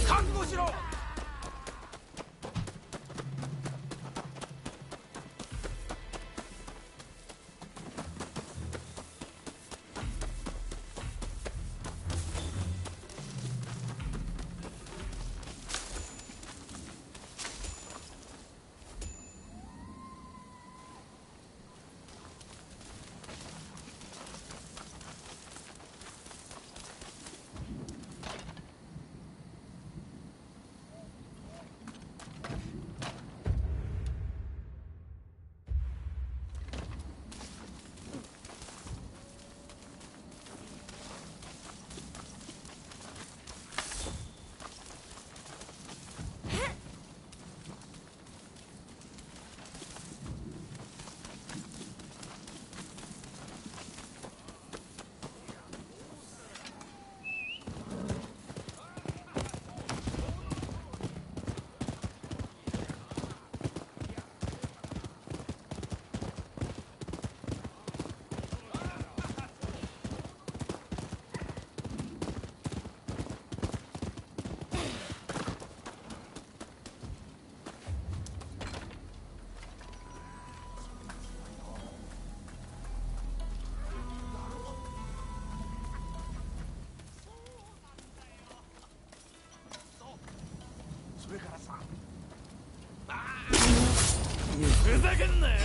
覚悟しろ。それからさ、ふざけんなよ。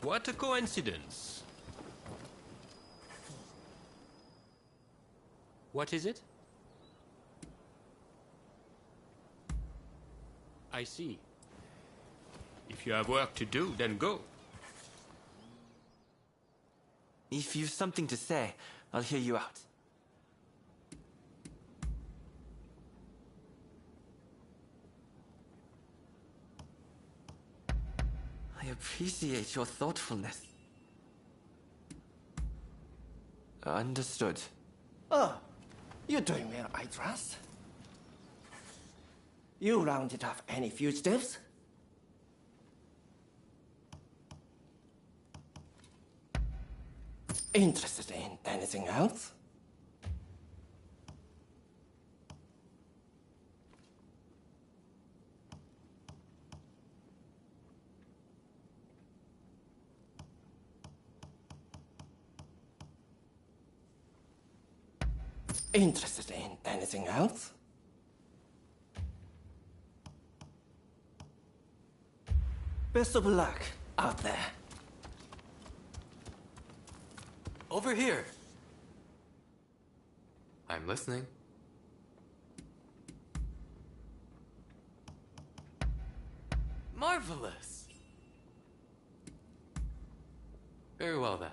What a coincidence. What is it? I see. If you have work to do, then go. If you've something to say, I'll hear you out. I appreciate your thoughtfulness. Understood. Oh, you're doing well, I trust. You rounded up any fugitives? Interested in anything else? Interested in anything else? Best of luck out there. Over here. I'm listening. Marvelous. Very well then.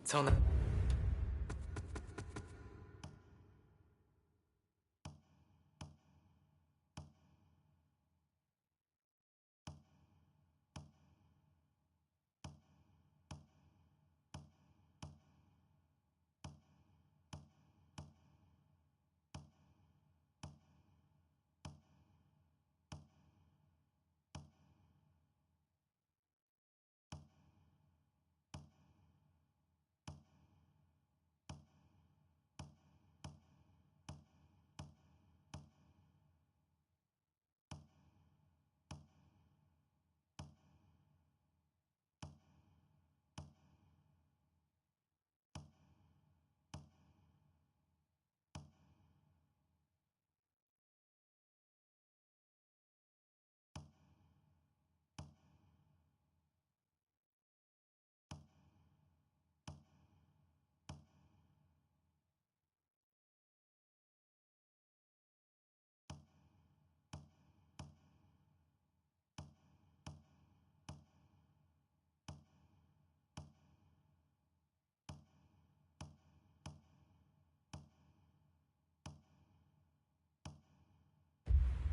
Tell me.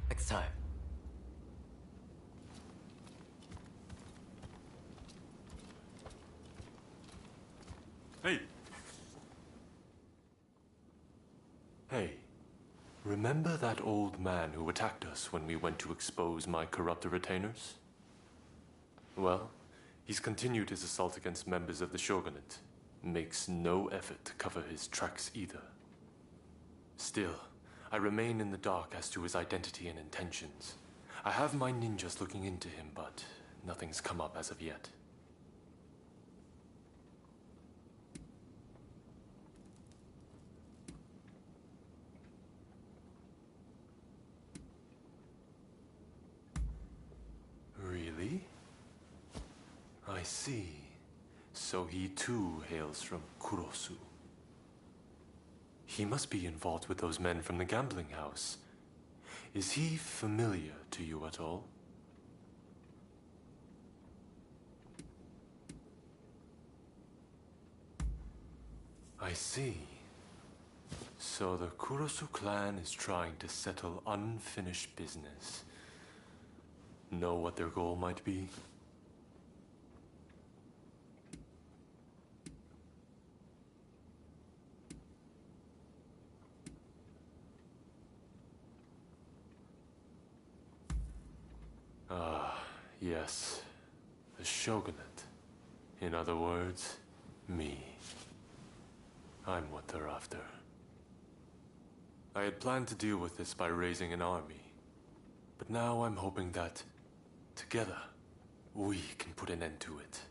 Next time. Hey! Hey, remember that old man who attacked us when we went to expose my corrupted retainers? Well, he's continued his assault against members of the Shogunate. Makes no effort to cover his tracks either. Still, I remain in the dark as to his identity and intentions. I have my ninjas looking into him, but nothing's come up as of yet. Really? I see. So he too hails from Kurosu. He must be involved with those men from the gambling house. Is he familiar to you at all? I see. So the Kurosu clan is trying to settle unfinished business. Know what their goal might be? Ah, yes. The Shogunate. In other words, me. I'm what they're after. I had planned to deal with this by raising an army. But now I'm hoping that, together, we can put an end to it.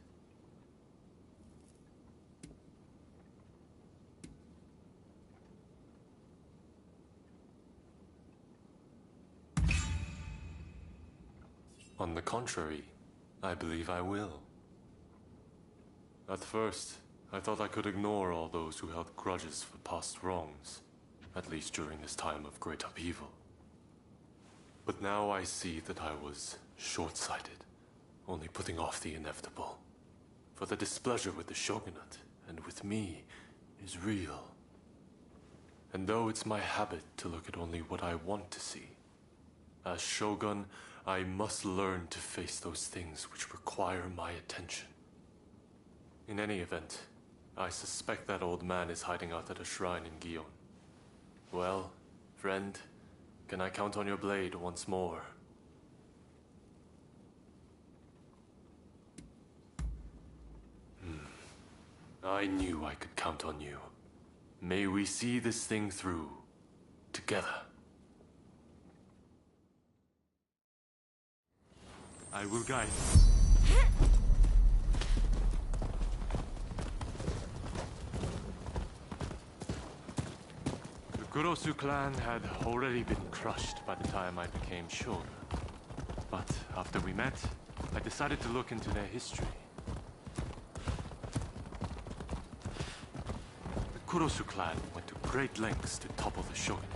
On the contrary, I believe I will. At first, I thought I could ignore all those who held grudges for past wrongs, at least during this time of great upheaval. But now I see that I was short-sighted, only putting off the inevitable. For the displeasure with the shogunate, and with me, is real. And though it's my habit to look at only what I want to see, as shogun, I must learn to face those things which require my attention. In any event, I suspect that old man is hiding out at a shrine in Gion. Well, friend, can I count on your blade once more? I knew I could count on you. May we see this thing through, together. I will guide you. The Kurosu clan had already been crushed by the time I became shogun. But after we met, I decided to look into their history. The Kurosu clan went to great lengths to topple the shogunate.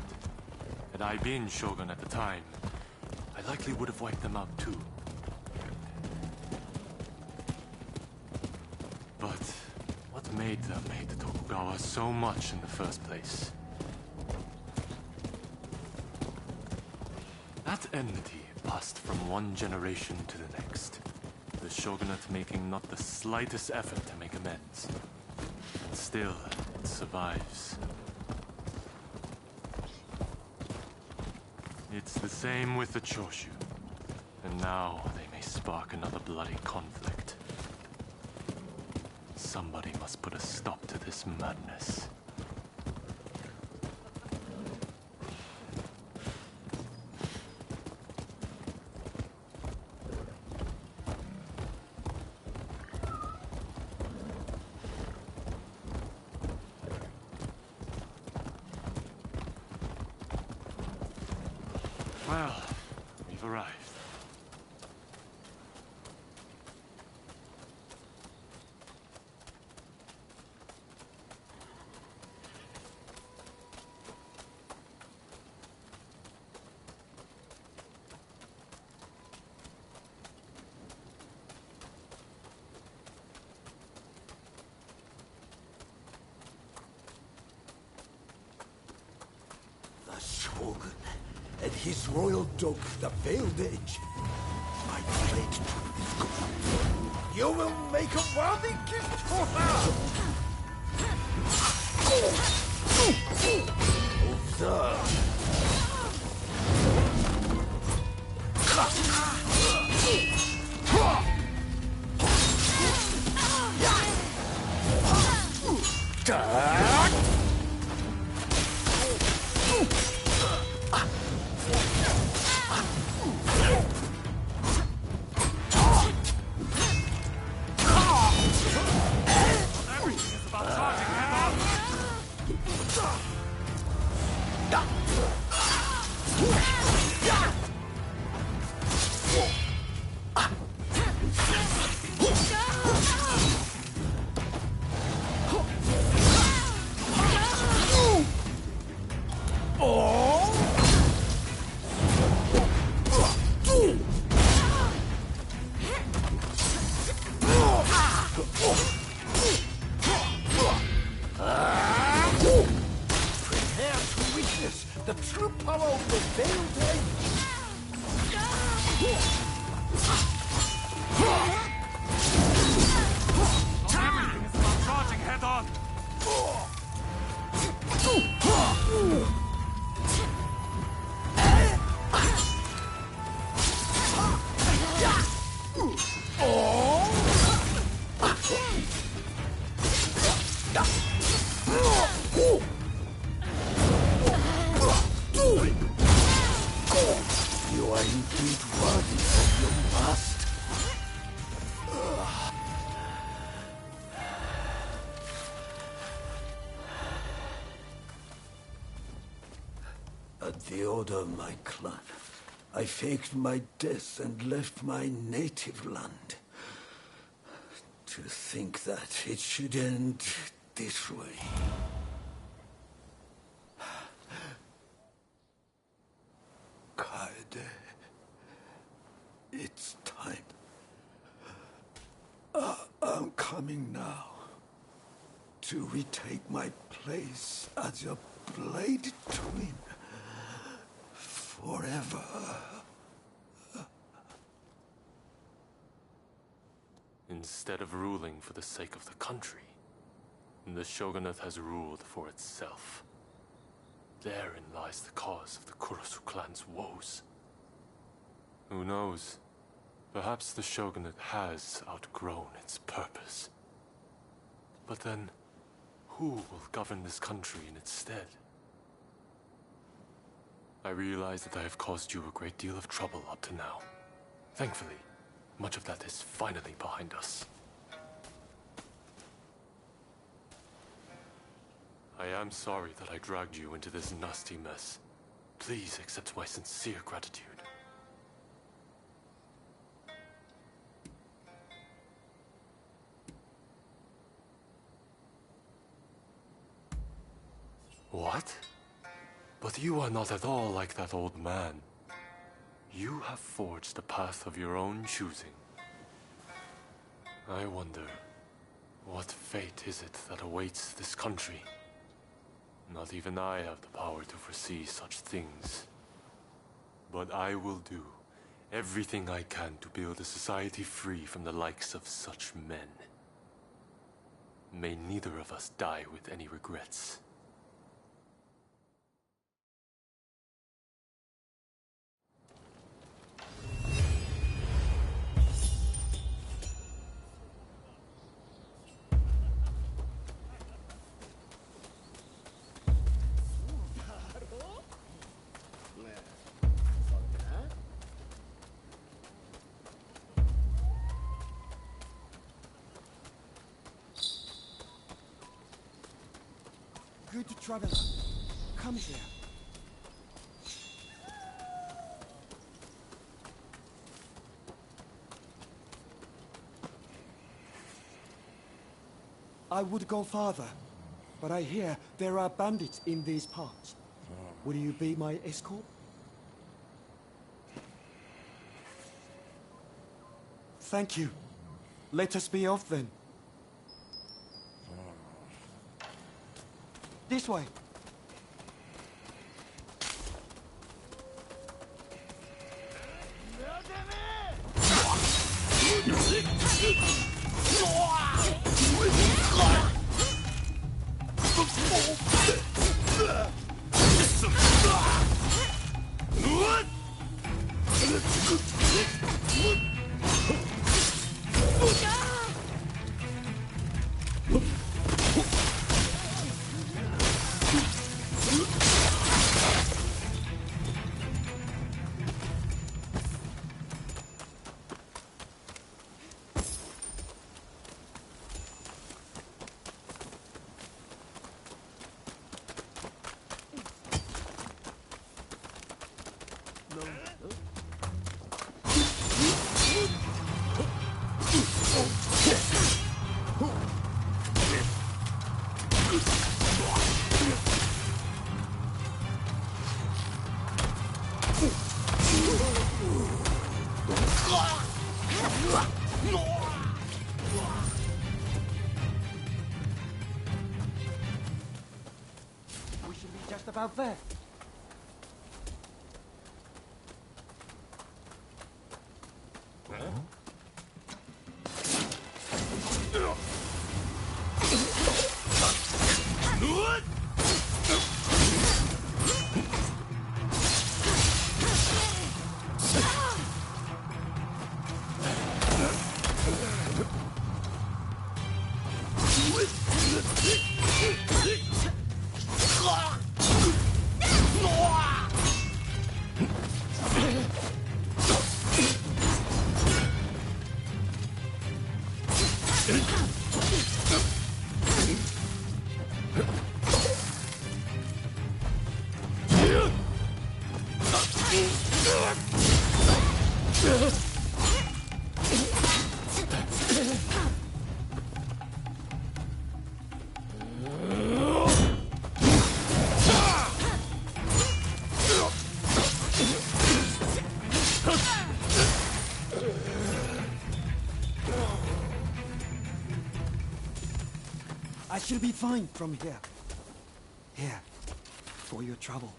Had I been shogun at the time, I likely would have wiped them out too. But what made them hate the Tokugawa so much in the first place? That enmity passed from one generation to the next, the shogunate making not the slightest effort to make amends. And still, it survives. It's the same with the Choshu. And now they may spark another bloody conflict. Somebody must put a stop to this madness. Well, we've arrived. The Shogun and his royal dog, the Veiled Edge. My blade trap is gone. You will make a worthy gift for her! Observe. The true power of the Veiled Edge! Everything is about charging head on! You are indeed worthy of your master. At the order of my clan, I faked my death and left my native land To think that it should end this way. Kaede. It's time. I'm coming now. To retake my place as your blade twin. Forever. Instead of ruling for the sake of the country, the shogunate has ruled for itself. Therein lies the cause of the Kurosu clan's woes. Who knows? Perhaps the shogunate has outgrown its purpose. But then, who will govern this country in its stead? I realize that I have caused you a great deal of trouble up to now. Thankfully, much of that is finally behind us. I am sorry that I dragged you into this nasty mess. Please accept my sincere gratitude. What? But you are not at all like that old man. You have forged a path of your own choosing. I wonder, what fate is it that awaits this country? Not even I have the power to foresee such things. But I will do everything I can to build a society free from the likes of such men. May neither of us die with any regrets. Good traveler, come here. I would go farther, but I hear there are bandits in these parts. Will you be my escort? Thank you. Let us be off then. This way. We should be just about there. I should be fine from here. Here, for your trouble.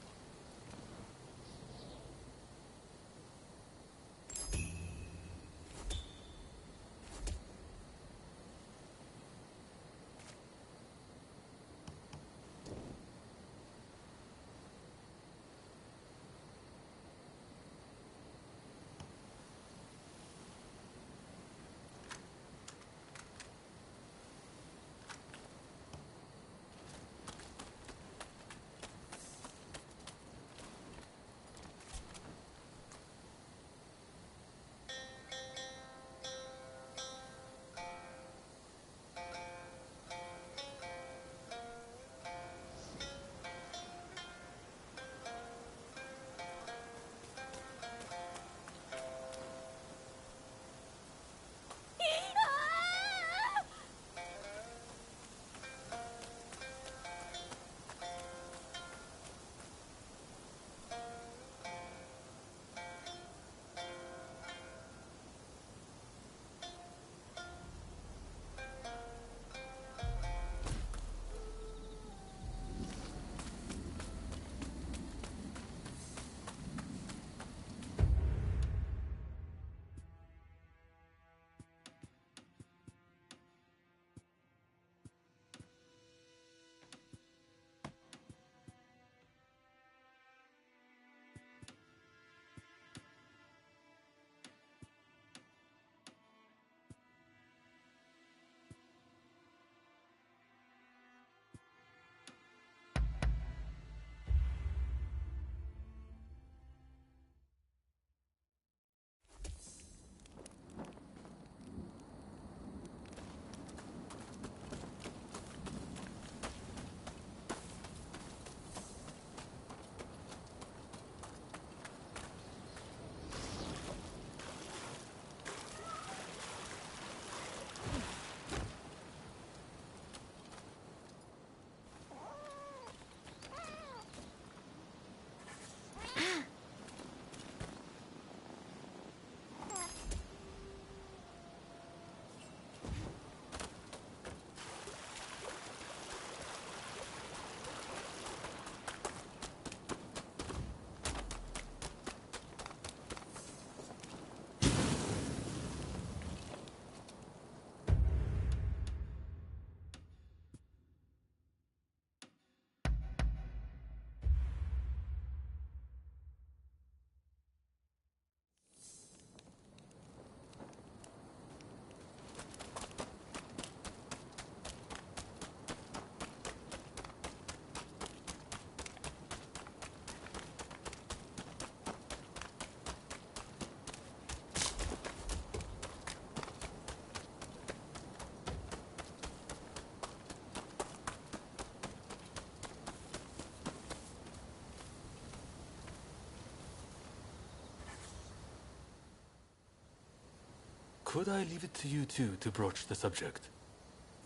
Could I leave it to you two to broach the subject?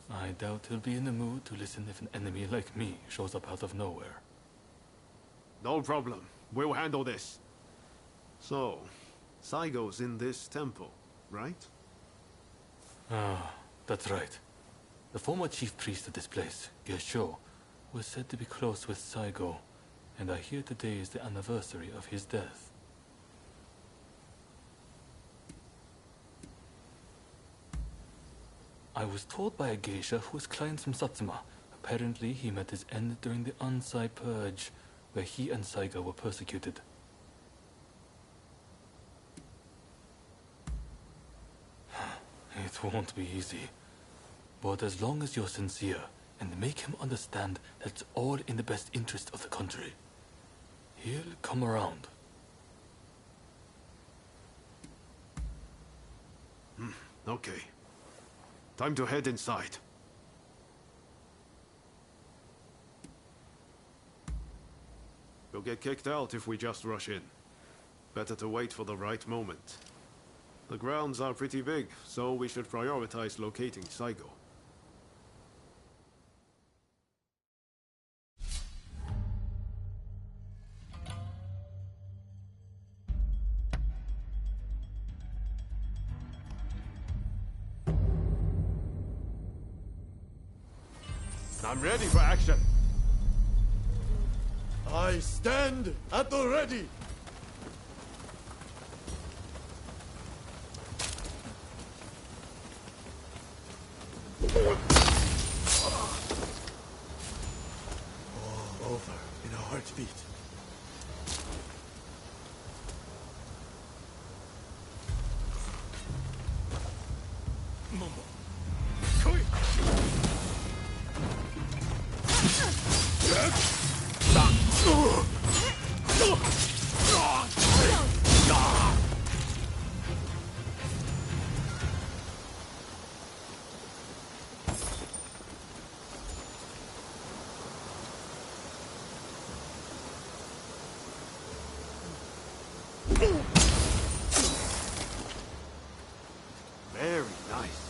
I doubt he'll be in the mood to listen if an enemy like me shows up out of nowhere. No problem. We'll handle this. So, Saigo's in this temple, right? Ah, that's right. The former chief priest of this place, Gesho, was said to be close with Saigo, and I hear today is the anniversary of his death. I was told by a geisha who was clients from Satsuma. Apparently, he met his end during the Ansai Purge, where he and Saigo were persecuted. It won't be easy. But as long as you're sincere, and make him understand that it's all in the best interest of the country, he'll come around. Okay. Time to head inside. We'll get kicked out if we just rush in. Better to wait for the right moment. The grounds are pretty big, so we should prioritize locating Saigo. I'm ready for action. I stand at the ready. All over in a heartbeat. Very nice.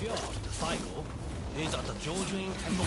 The cycle is at the Georgian Temple.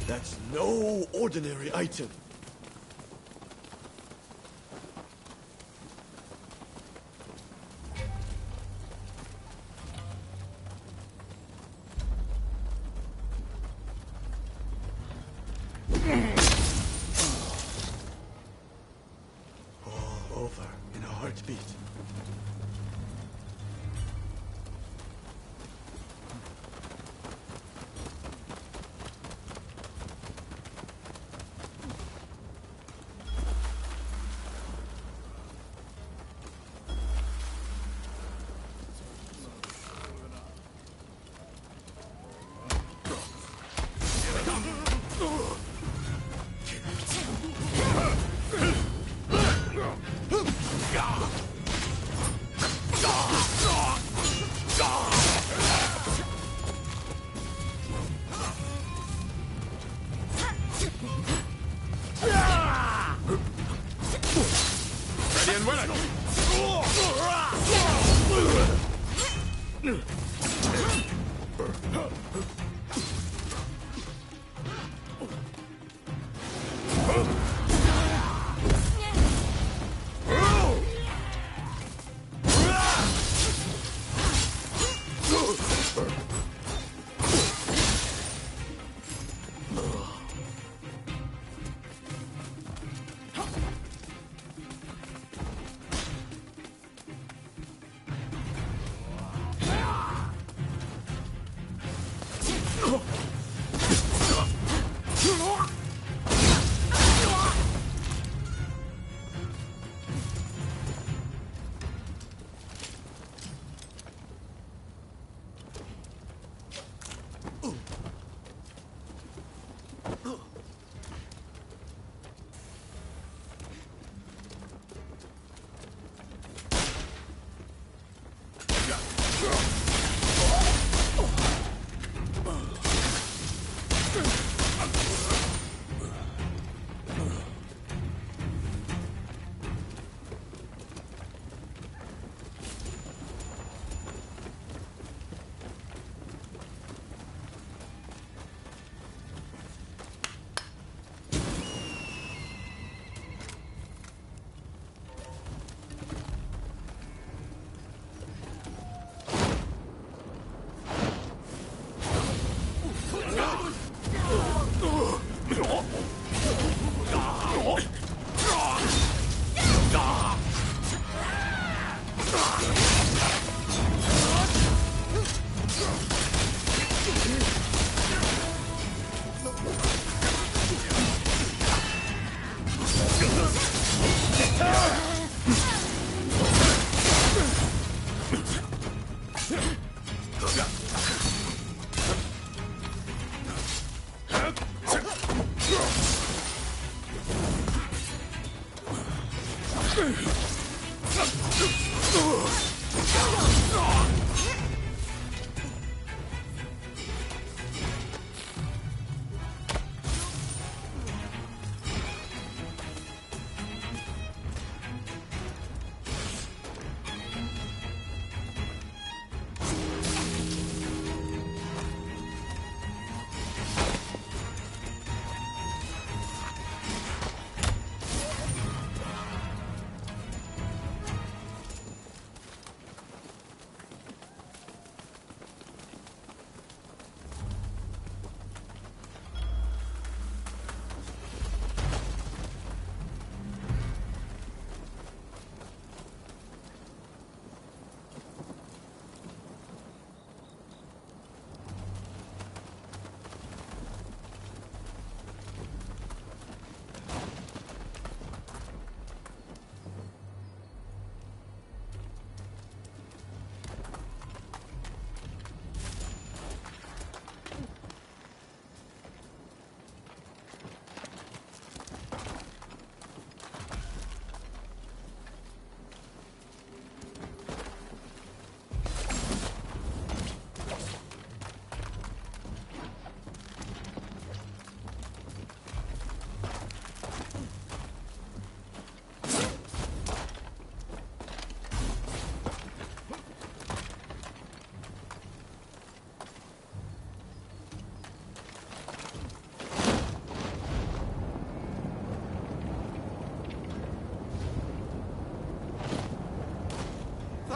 That's no ordinary item. All over in a heartbeat.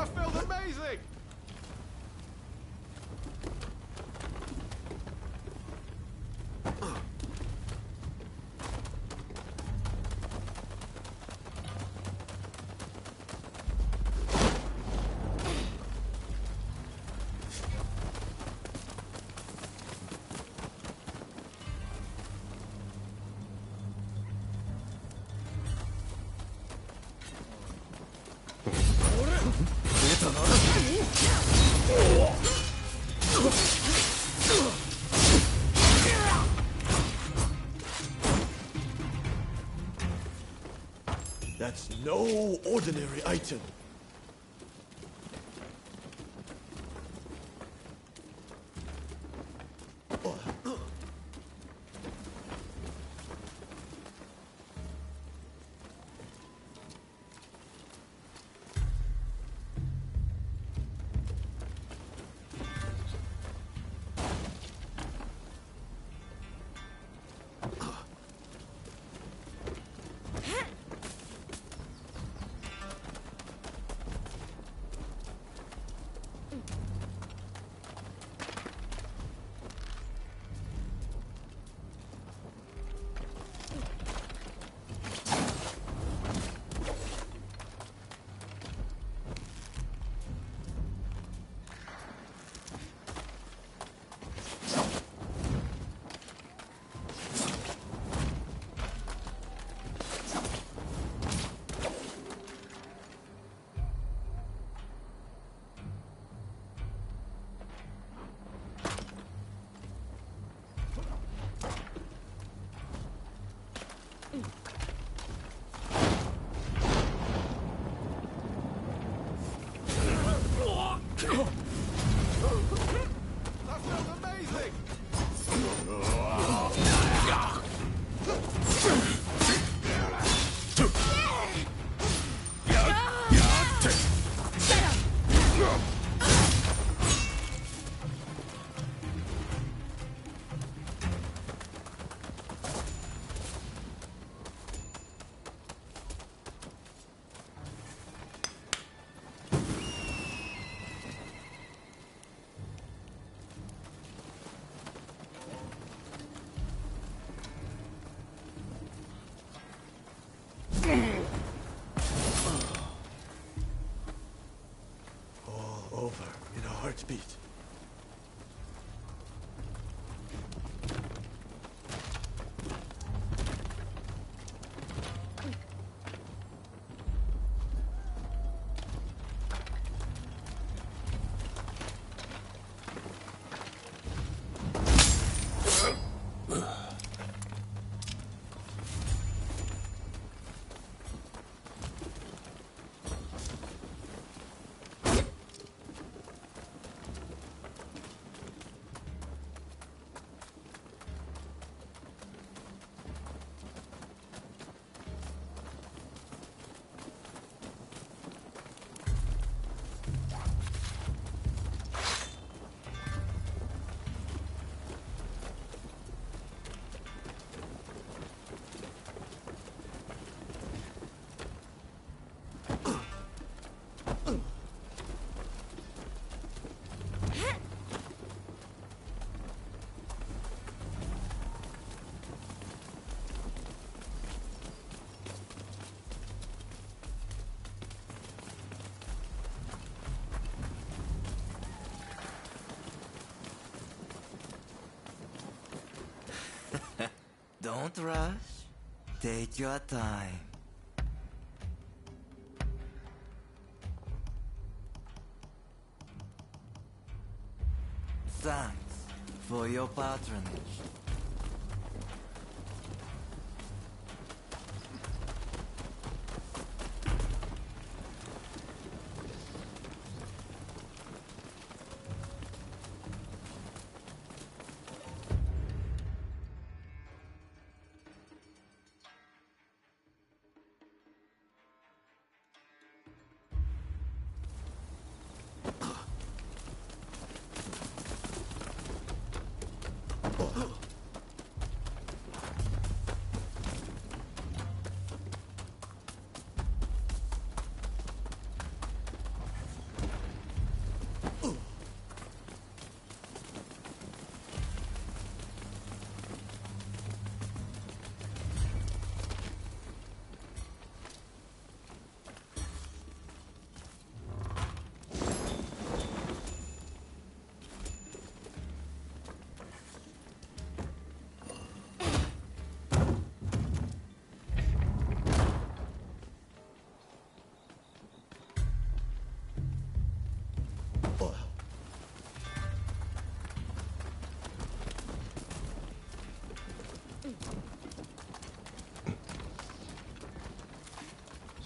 That felt amazing! That's no ordinary item. That felt amazing! All over in a heartbeat. Don't rush. Take your time. Thanks for your patronage.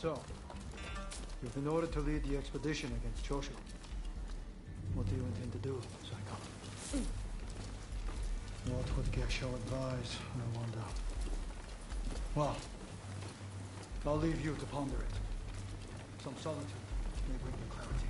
So, you've been ordered to lead the expedition against Choshu. What do you intend to do, Psycho? What would Gesho advise, I wonder? Well, I'll leave you to ponder it. Some solitude may bring you clarity.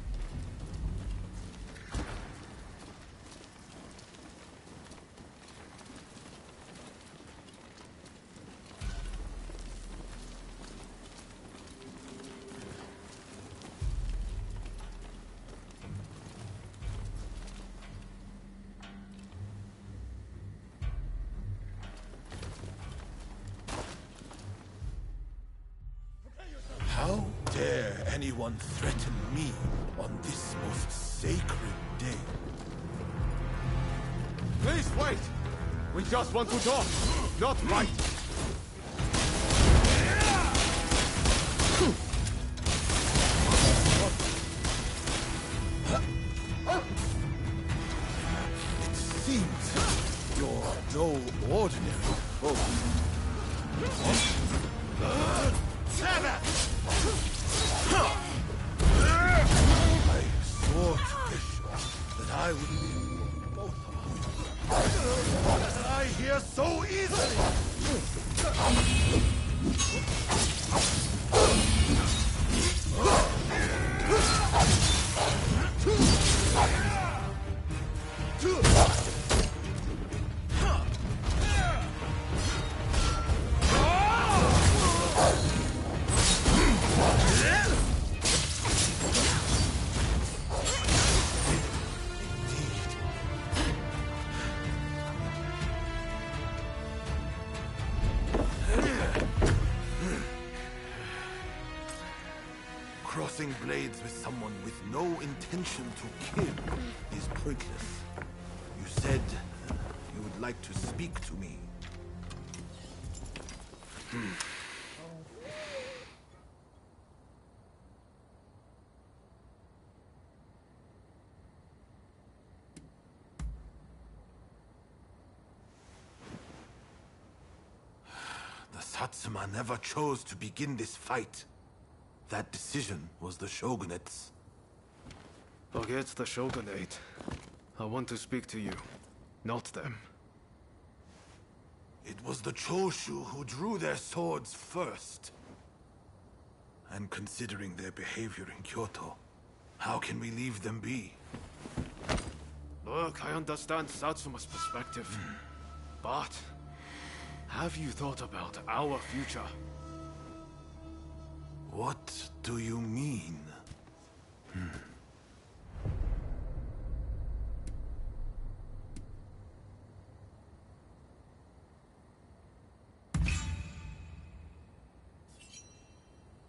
anyone threaten me on this most sacred day. Please wait! We just want to talk, not fight! It seems you're no ordinary foe. I swore to Bishop that I would be both of us. That I hear so easily! Crossing blades with someone with no intention to kill is pointless. You said you would like to speak to me. The Satsuma never chose to begin this fight. That decision was the Shogunate's. Forget the Shogunate. I want to speak to you, not them. It was the Choshu who drew their swords first. And considering their behavior in Kyoto, how can we leave them be? Look, I understand Satsuma's perspective. But have you thought about our future? What do you mean?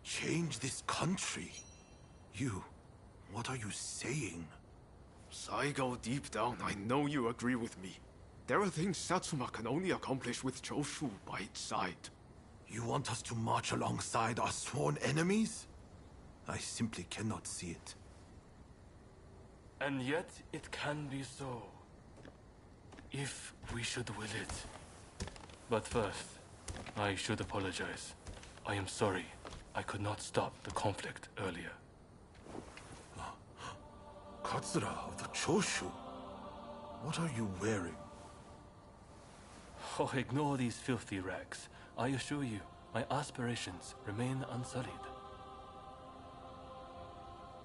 Change this country? What are you saying? Saigo, deep down, I know you agree with me. There are things Satsuma can only accomplish with Choshu by its side. You want us to march alongside our sworn enemies? I simply cannot see it. And yet it can be so, if we should will it. But first, I should apologize. I am sorry I could not stop the conflict earlier. Katsura of the Choshu? What are you wearing? Oh, ignore these filthy rags. I assure you, my aspirations remain unsullied.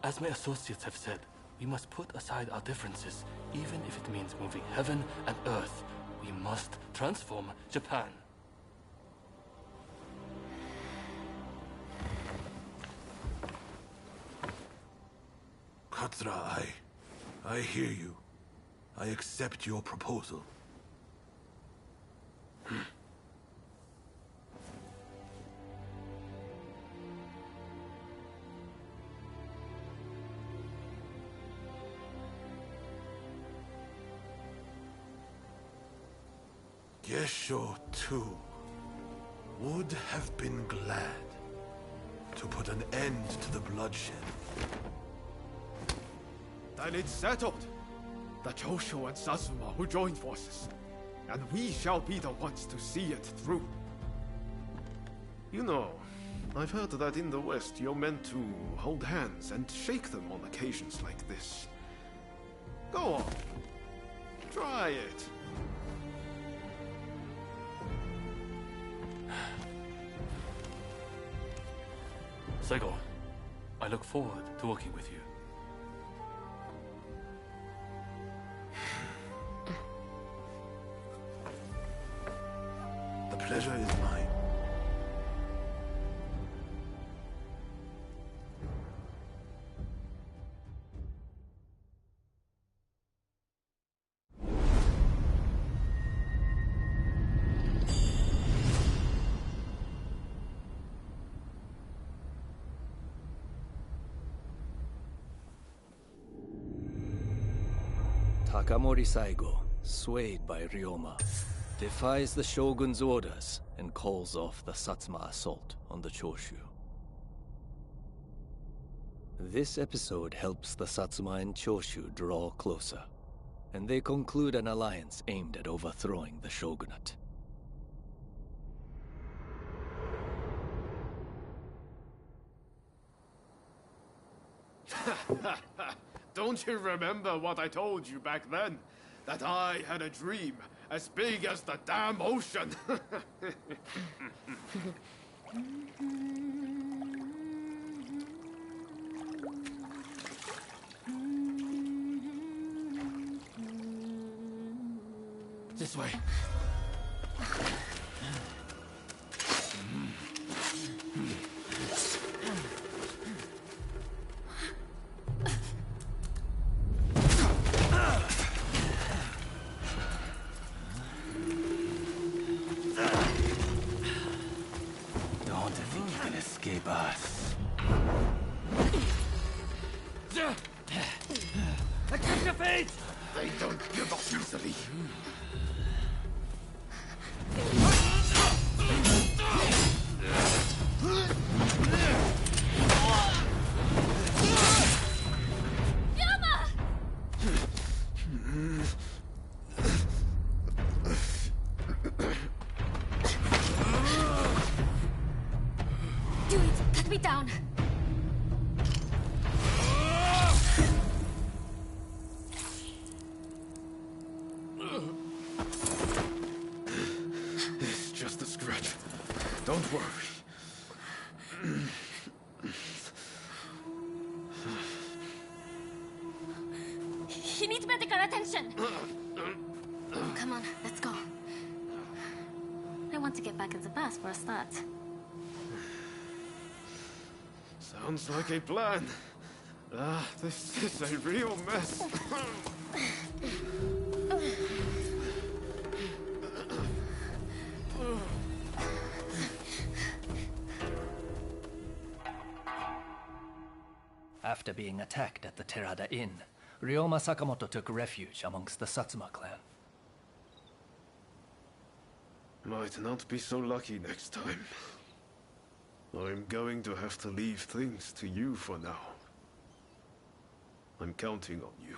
As my associates have said, we must put aside our differences, even if it means moving heaven and earth. We must transform Japan. Katsura, I hear you. I accept your proposal. Gesho, too, would have been glad to put an end to the bloodshed. Then it's settled. The Choshu and Satsuma will join forces, and we shall be the ones to see it through. You know, I've heard that in the West you're meant to hold hands and shake them on occasions like this. Go on. Try it. Saigo, I look forward to working with you. The pleasure is mine. Takamori Saigo, swayed by Ryoma, defies the shogun's orders and calls off the Satsuma assault on the Choshu. This episode helps the Satsuma and Choshu draw closer, and they conclude an alliance aimed at overthrowing the shogunate. Don't you remember what I told you back then? That I had a dream as big as the damn ocean. This way. Don't think you can escape us. Attack your fate! They don't give up easily. Do it! Cut me down! It's just a scratch. Don't worry. He needs medical attention! Come on, let's go. I want to get back in the bus for a start. Sounds like a plan. This is a real mess. After being attacked at the Terada Inn, Ryoma Sakamoto took refuge amongst the Satsuma clan. Might not be so lucky next time. I'm going to have to leave things to you for now. I'm counting on you.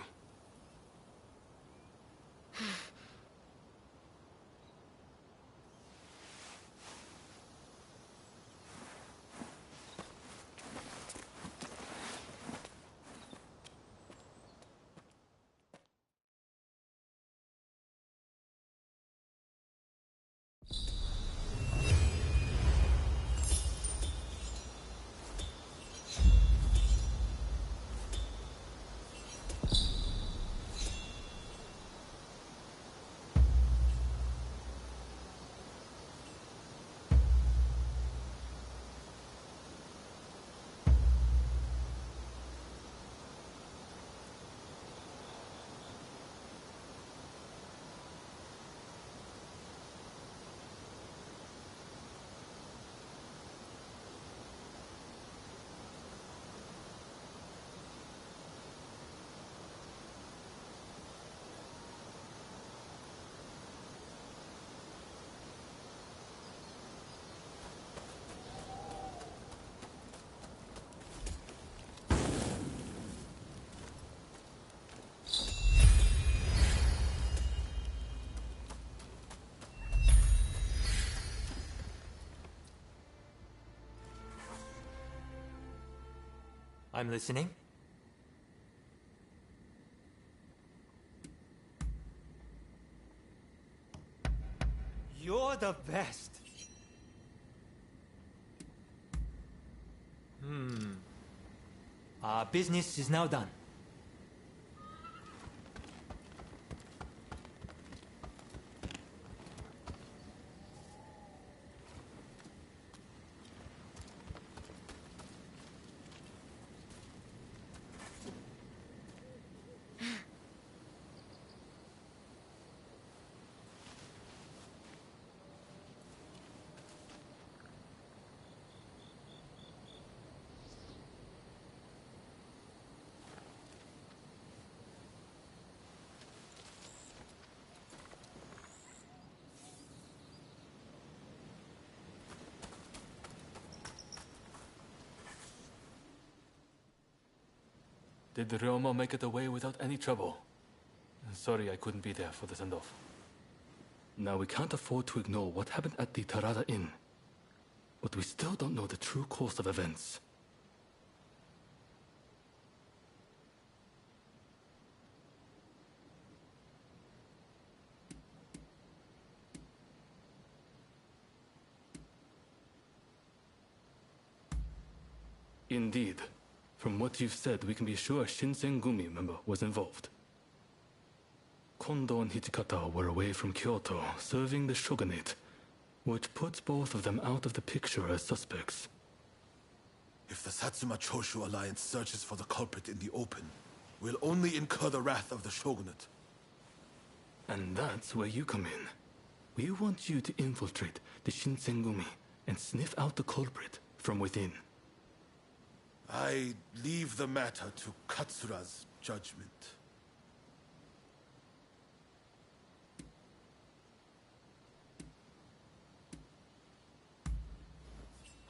I'm listening. You're the best. Our business is now done. Did the Ryoma make it away without any trouble? Sorry I couldn't be there for the send-off. Now we can't afford to ignore what happened at the Tarada Inn. But we still don't know the true course of events. Indeed. From what you've said, we can be sure a Shinsengumi member was involved. Kondo and Hijikata were away from Kyoto, serving the shogunate, which puts both of them out of the picture as suspects. If the Satsuma Choshu alliance searches for the culprit in the open, we'll only incur the wrath of the shogunate. And that's where you come in. We want you to infiltrate the Shinsengumi and sniff out the culprit from within. I leave the matter to Katsura's judgment.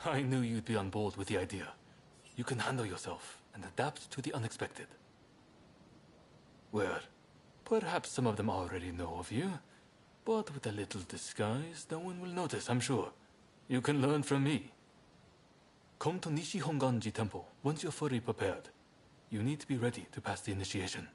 I knew you'd be on board with the idea. You can handle yourself and adapt to the unexpected. Well, perhaps some of them already know of you, but with a little disguise, no one will notice, I'm sure. You can learn from me. Come to Nishi Honganji Temple once you're fully prepared. You need to be ready to pass the initiation.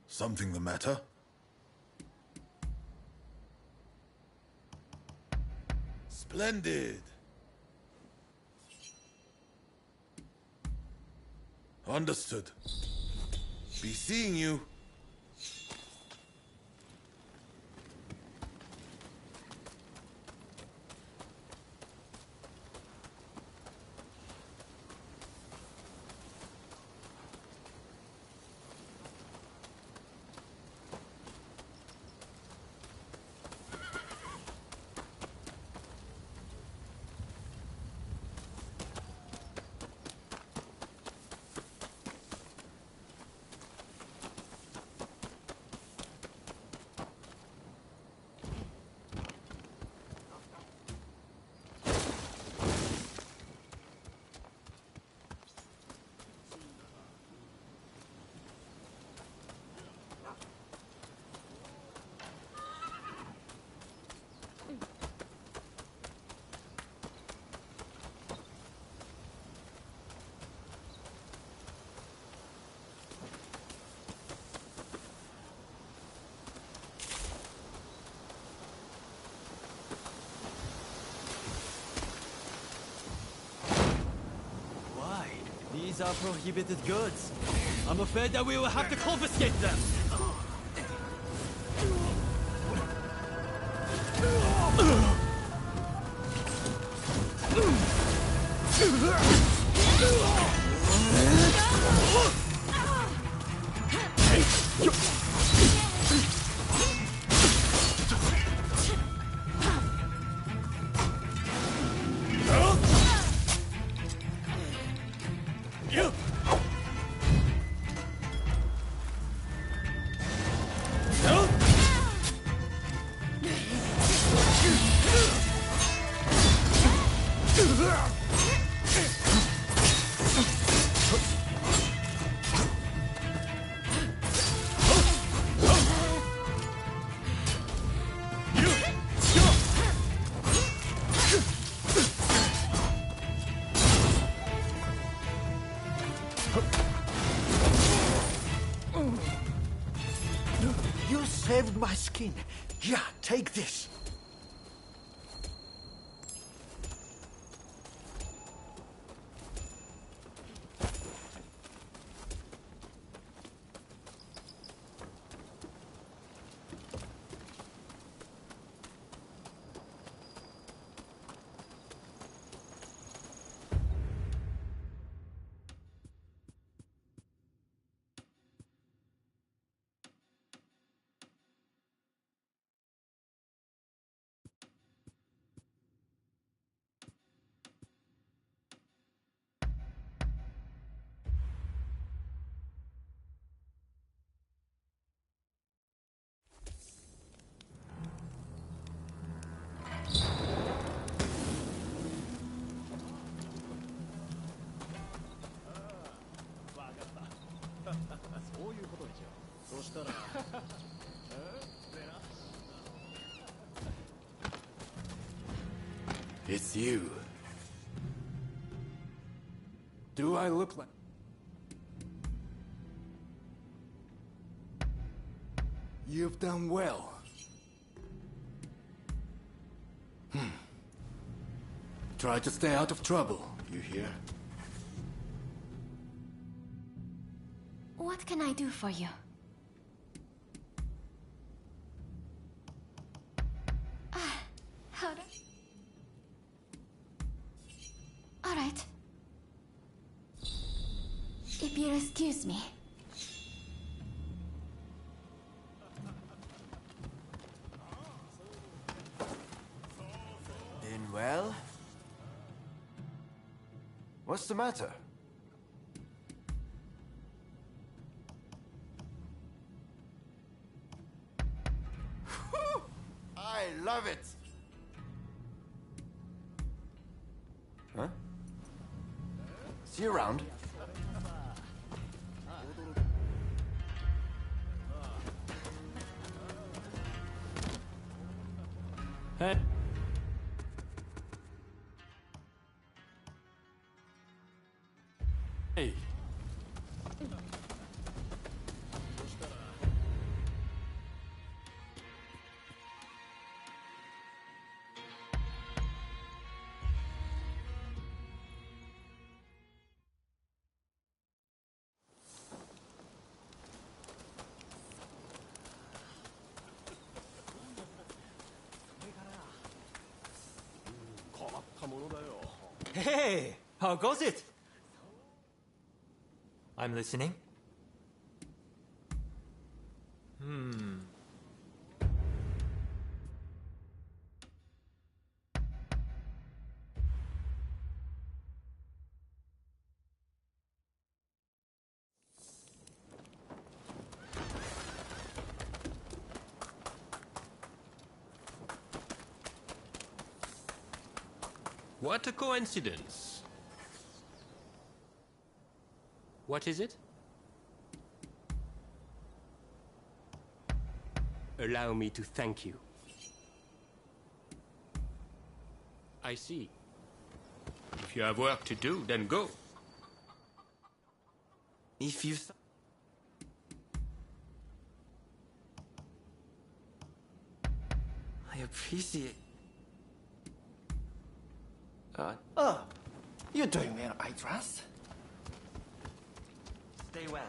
Something the matter? Splendid! Understood. Be seeing you. These are prohibited goods. I'm afraid that we will have to confiscate them. You saved my skin. Yeah, take this. そういうことにしよう。そしたら。It's you. Do I look like... You've done well. Try to stay out of trouble, you hear? What can I do for you? Hold on. All right. If you'll excuse me. Been well? What's the matter? I love it! Huh? See you around. Hey. Hey. Hey, how goes it? I'm listening. What a coincidence. What is it? Allow me to thank you. I see. If you have work to do, then go. If you... I appreciate... You're doing well, I trust. Stay well.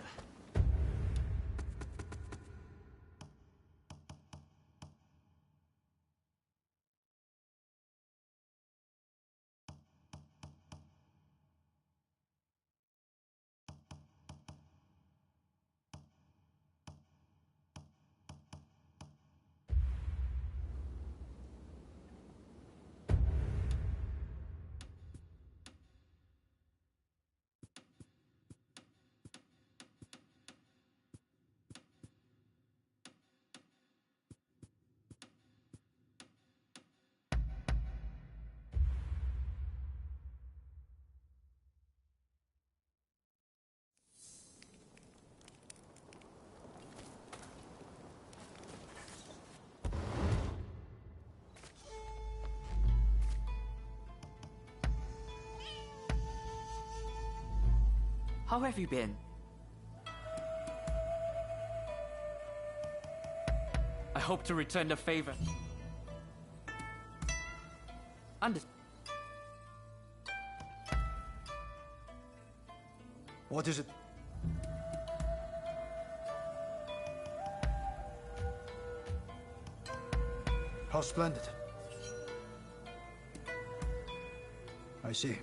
How have you been? I hope to return the favor. What is it? How splendid. I see.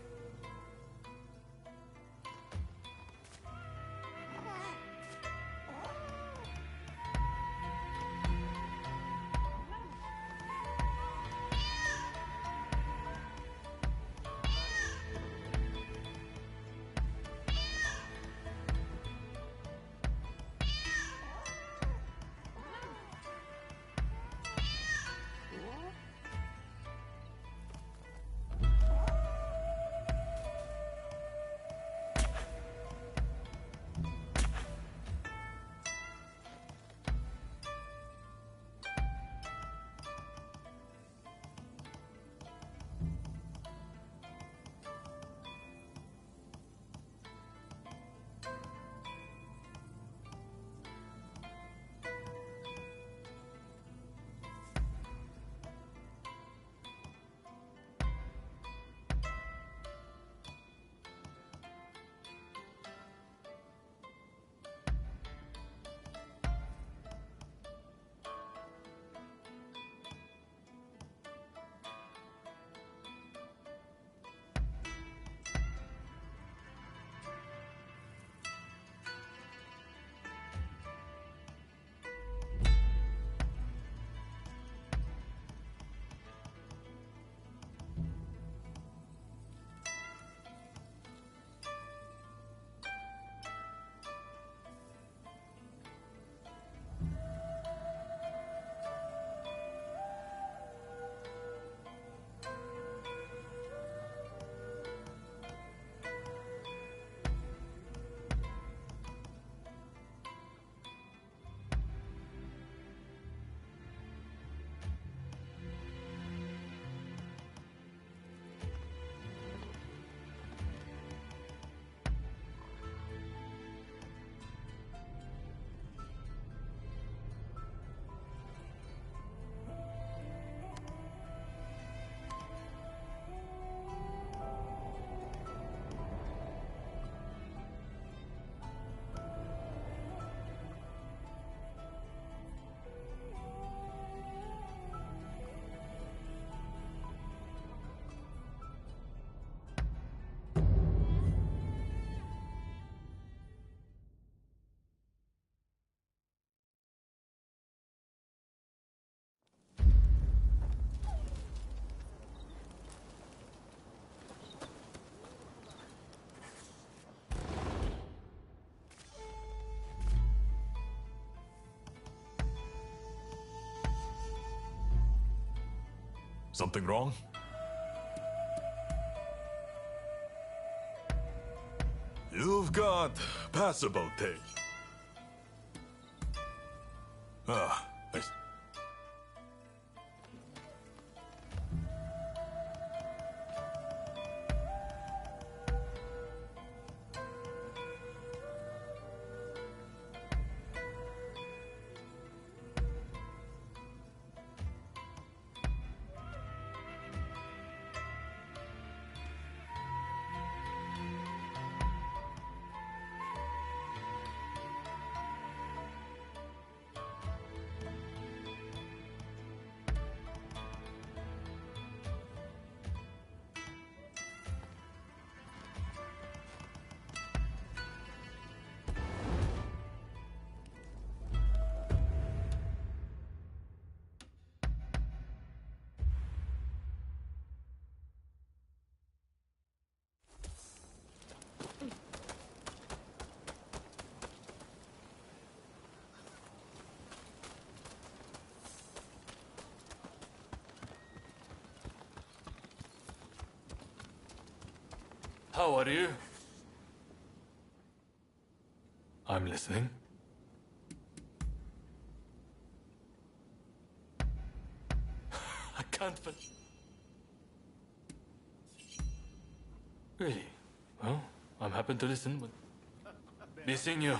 Something wrong? You've got Pasabote. Ah, How are you? I'm listening. I can't but... Really? Well, I'm happy to listen, but... Missing you.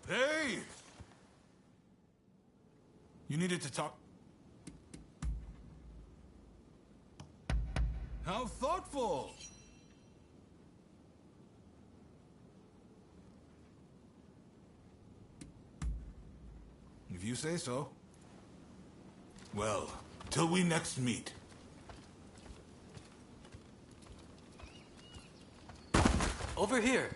hey! You needed to talk. How thoughtful! If you say so. Well, till we next meet. Over here.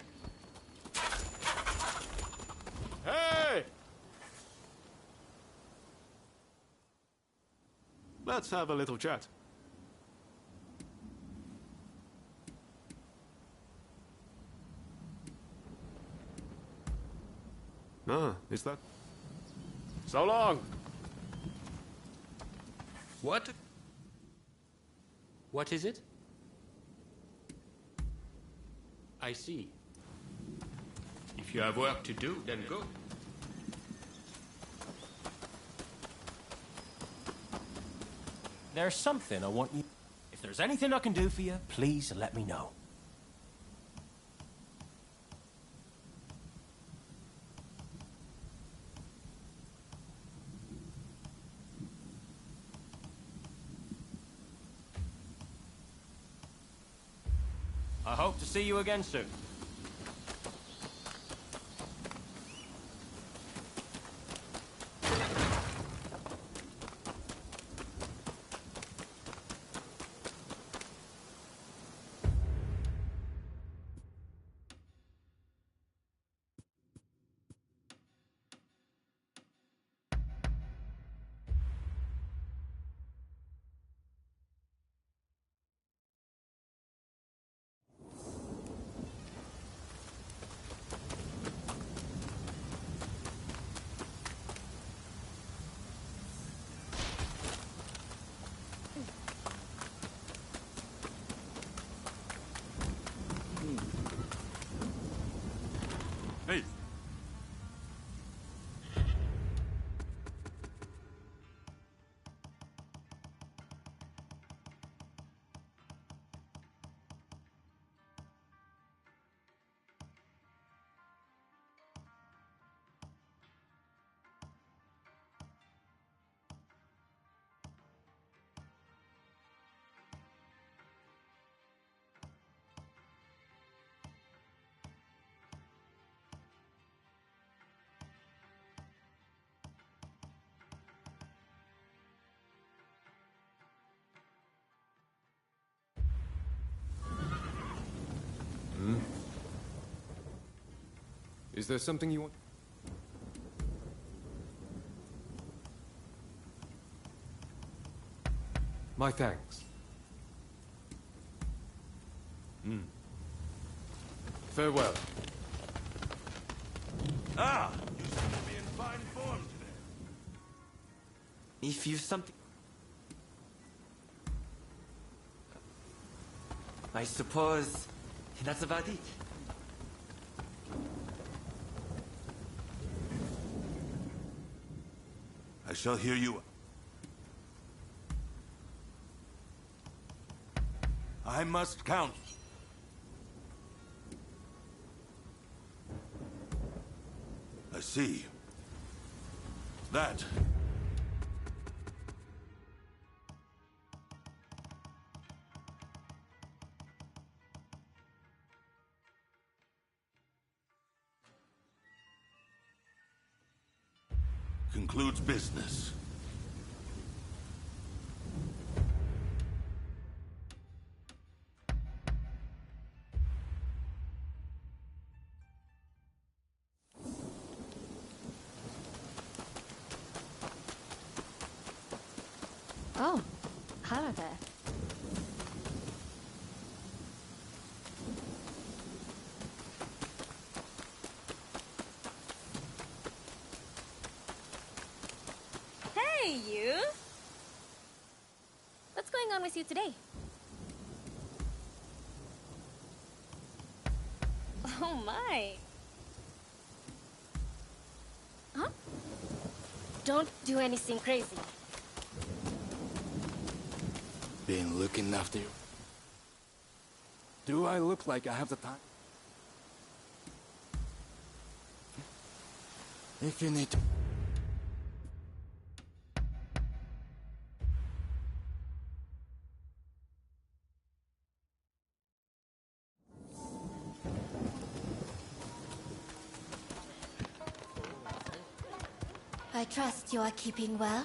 Hey! Let's have a little chat. Ah, is that... So long! What? What is it? I see. If you have work to do, then go. There's something I want you... If there's anything I can do for you, please let me know. I hope to see you again soon. Is there something you want? My thanks. Farewell. Ah, you seem to be in fine form today. If you've something... I suppose that's about it. I shall hear you. I must count. I see. That. Concludes business. Oh, hello there. Hey, you! What's going on with you today? Oh my! Huh? Don't do anything crazy. Been looking after you. Do I look like I have the time? If you need to... I trust you are keeping well.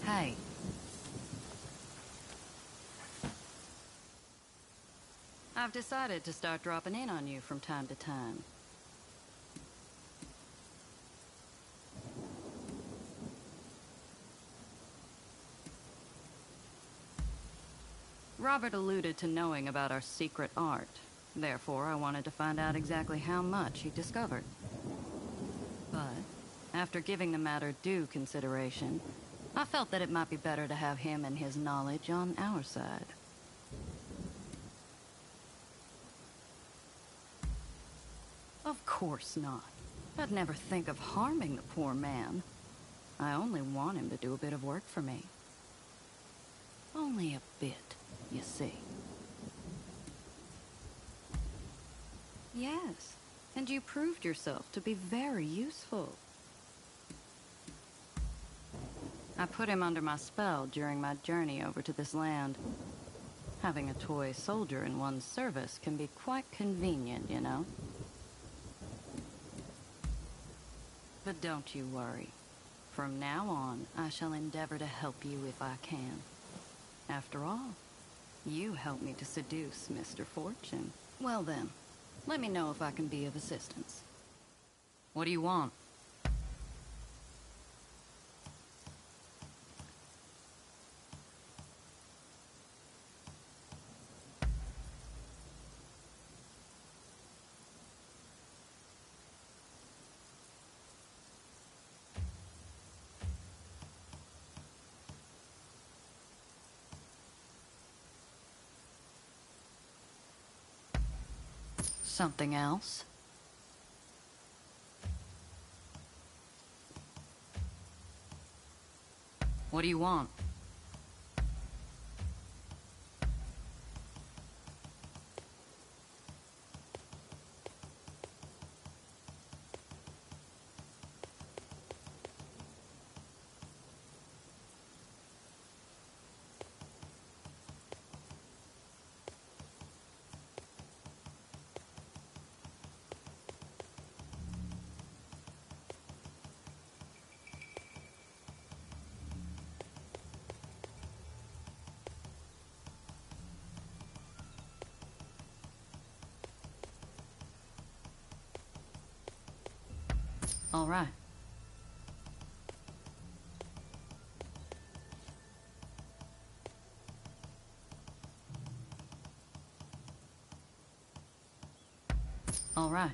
Hey. I've decided to start dropping in on you from time to time. Robert alluded to knowing about our secret art. Therefore, I wanted to find out exactly how much he discovered. But, after giving the matter due consideration, I felt that it might be better to have him and his knowledge on our side. Of course not. I'd never think of harming the poor man. I only want him to do a bit of work for me. Only a bit, you see. Yes, and you proved yourself to be very useful. I put him under my spell during my journey over to this land. Having a toy soldier in one's service can be quite convenient, you know? But don't you worry. From now on, I shall endeavor to help you if I can. After all, you helped me to seduce Mr. Fortune. Well then, let me know if I can be of assistance. What do you want? Something else? What do you want? All right. All right.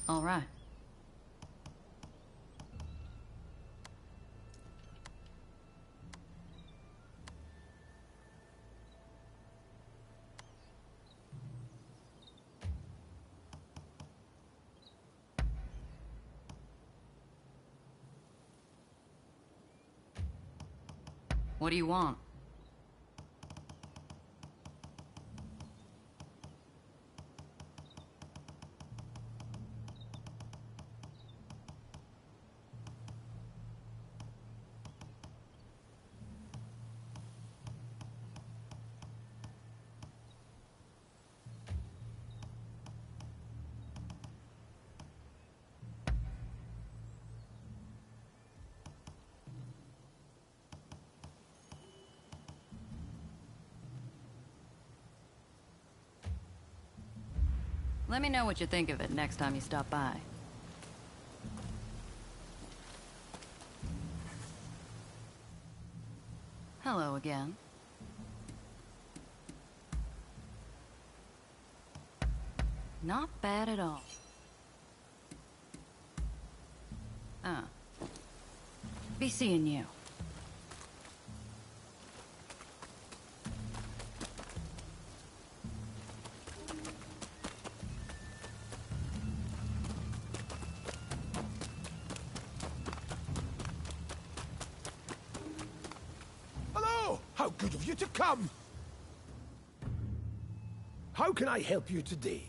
All right. What do you want? Let me know what you think of it next time you stop by. Hello again. Not bad at all. Be seeing you. Hello! How good of you to come! How can I help you today?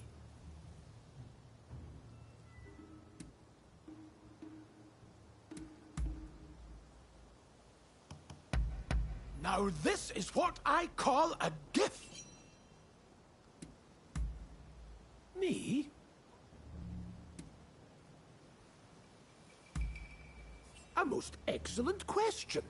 Now this is what I call a gift. Me? A most excellent question.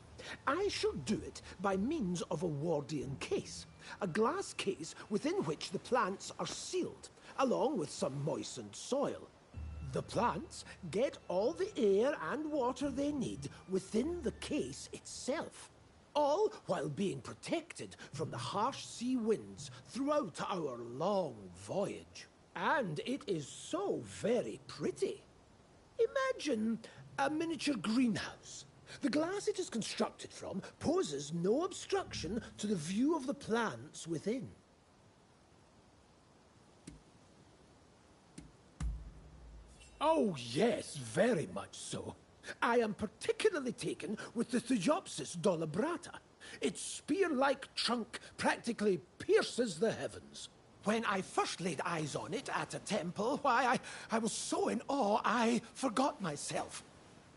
I shall do it by means of a Wardian case, a glass case within which the plants are sealed, along with some moistened soil. The plants get all the air and water they need within the case itself, all while being protected from the harsh sea winds throughout our long voyage. And it is so very pretty. Imagine a miniature greenhouse. The glass it is constructed from poses no obstruction to the view of the plants within. Oh yes, very much so. I am particularly taken with the Pt27 dolabrata. Its spear-like trunk practically pierces the heavens. When I first laid eyes on it at a temple, why, I was so in awe I forgot myself.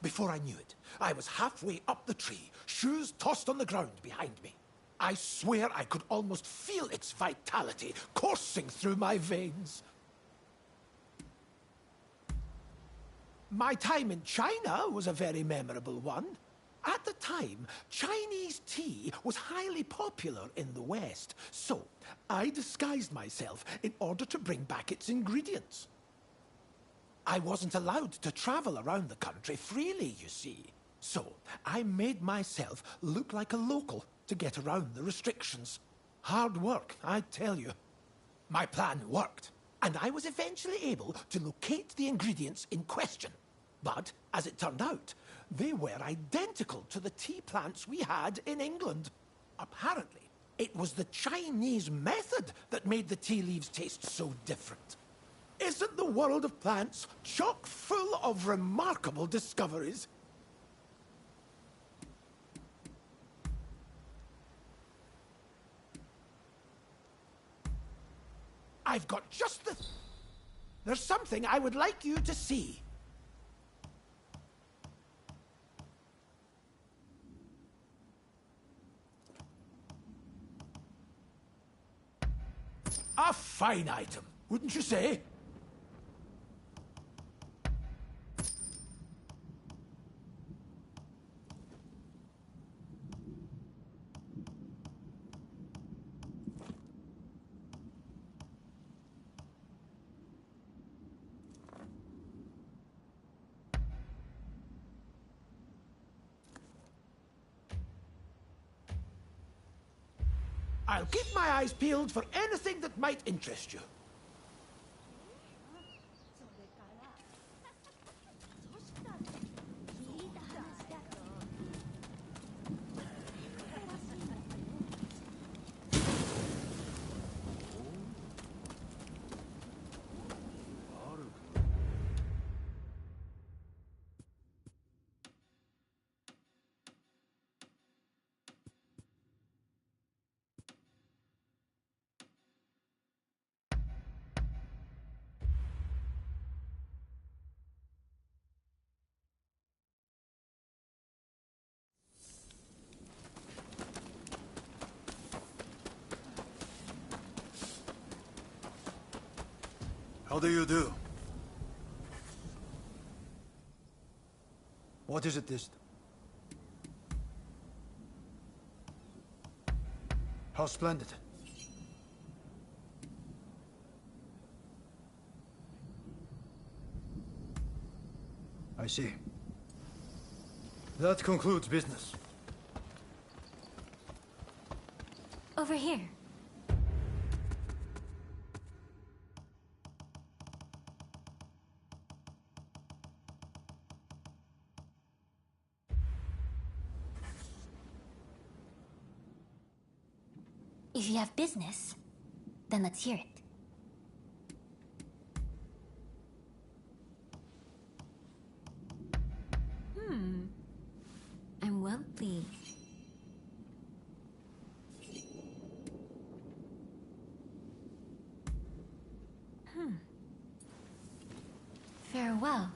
Before I knew it, I was halfway up the tree, shoes tossed on the ground behind me. I swear I could almost feel its vitality coursing through my veins. My time in China was a very memorable one. At the time, Chinese tea was highly popular in the West, so I disguised myself in order to bring back its ingredients. I wasn't allowed to travel around the country freely, you see. So I made myself look like a local to get around the restrictions. Hard work, I tell you. My plan worked, and I was eventually able to locate the ingredients in question. But, as it turned out, they were identical to the tea plants we had in England. Apparently, it was the Chinese method that made the tea leaves taste so different. Isn't the world of plants chock full of remarkable discoveries? I've got just the... There's something I would like you to see. A fine item, wouldn't you say? I'll keep my eyes peeled for anything that might interest you. How do you do? What is it this? How splendid. I see. That concludes business. Over here. If you have business, then let's hear it. I'm wealthy. Farewell.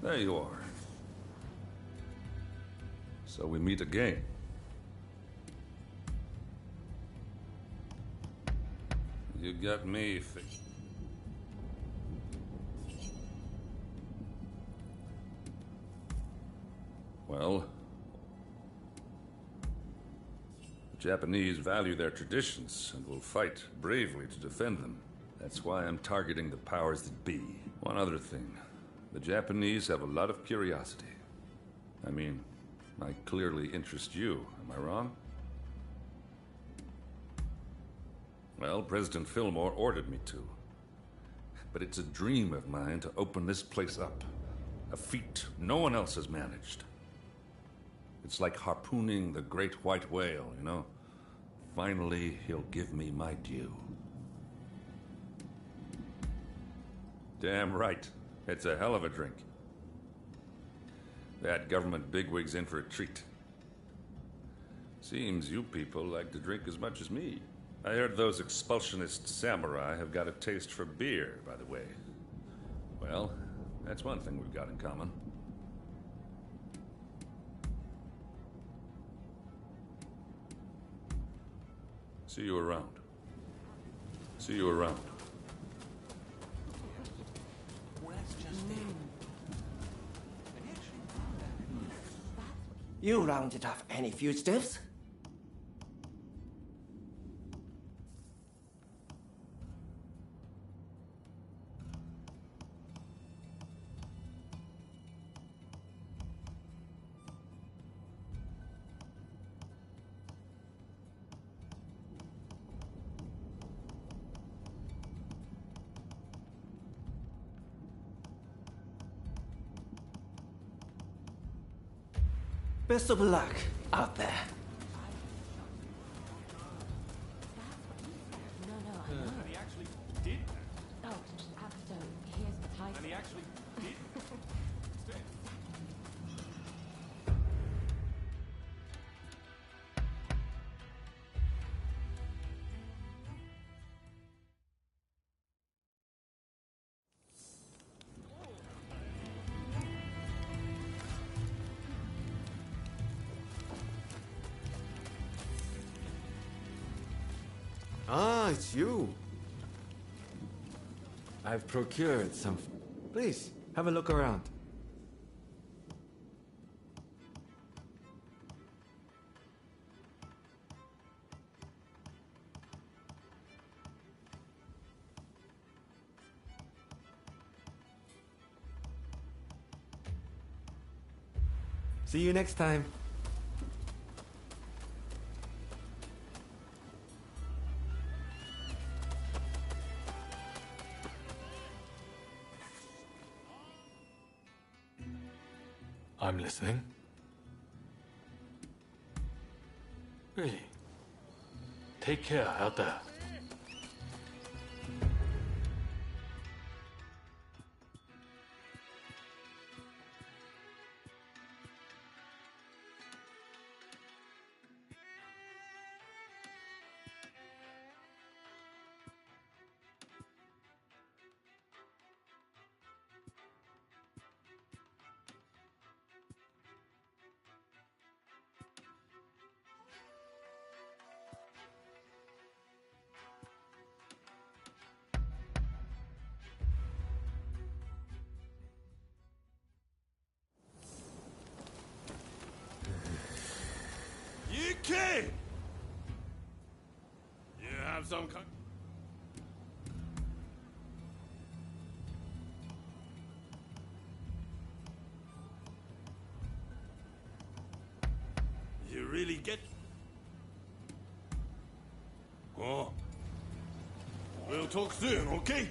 There you are. So we meet again. You got me fixed. Well, the Japanese value their traditions and will fight bravely to defend them. That's why I'm targeting the powers that be. One other thing. The Japanese have a lot of curiosity. I mean, I clearly interest you, am I wrong? Well, President Fillmore ordered me to. But it's a dream of mine to open this place up. A feat no one else has managed. It's like harpooning the great white whale, you know? Finally, he'll give me my due. Damn right. It's a hell of a drink. That government bigwig's in for a treat. Seems you people like to drink as much as me. I heard those expulsionist samurai have got a taste for beer, by the way. Well, that's one thing we've got in common. See you around. See you around. You rounded off any fugitives? Best of luck out there. And he actually did that. Oh, so here's the title. And he actually did that. Ah, it's you. I've procured some... Please, have a look around. See you next time. I'm listening. Really? Take care out there. Yiki! You have some kind... You really get... Oh. We'll talk soon, okay?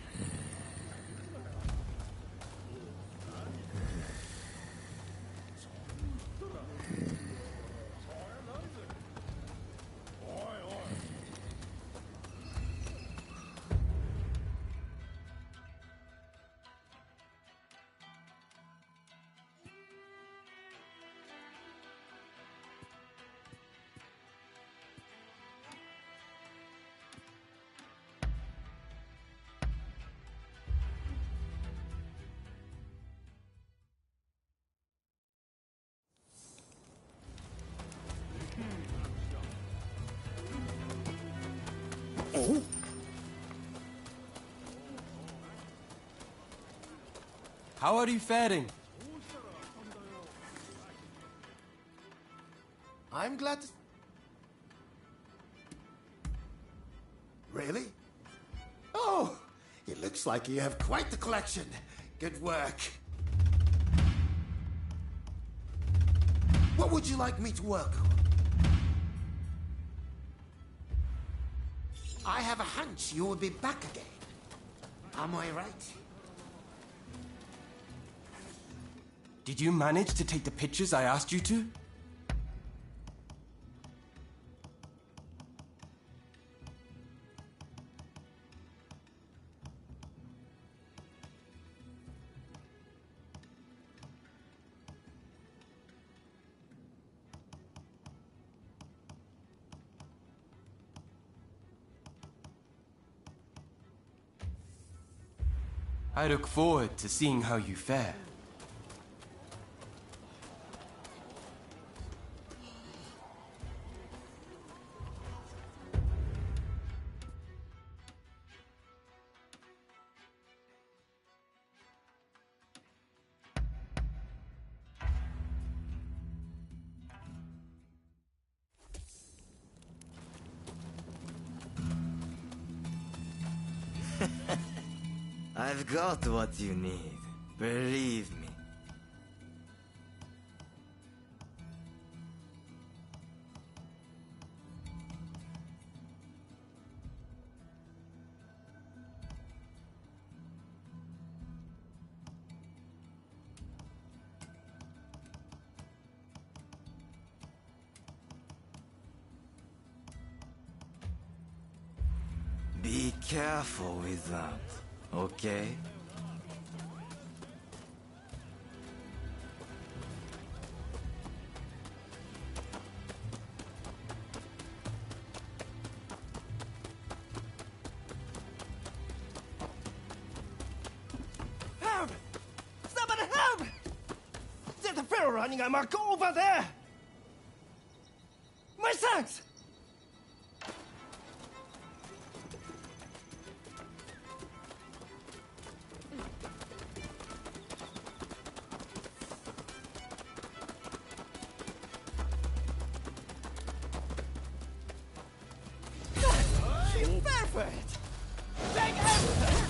Oh? How are you faring? I'm glad to... Really? Oh, it looks like you have quite the collection. Good work. What would you like me to work on? I have a hunch you will be back again. Am I right? Did you manage to take the pictures I asked you to? I look forward to seeing how you fare. I've got what you need. Believe me. careful with that, okay? Help! Somebody help! There's a ferry running amok over there! My thanks! She's perfect! Take everything!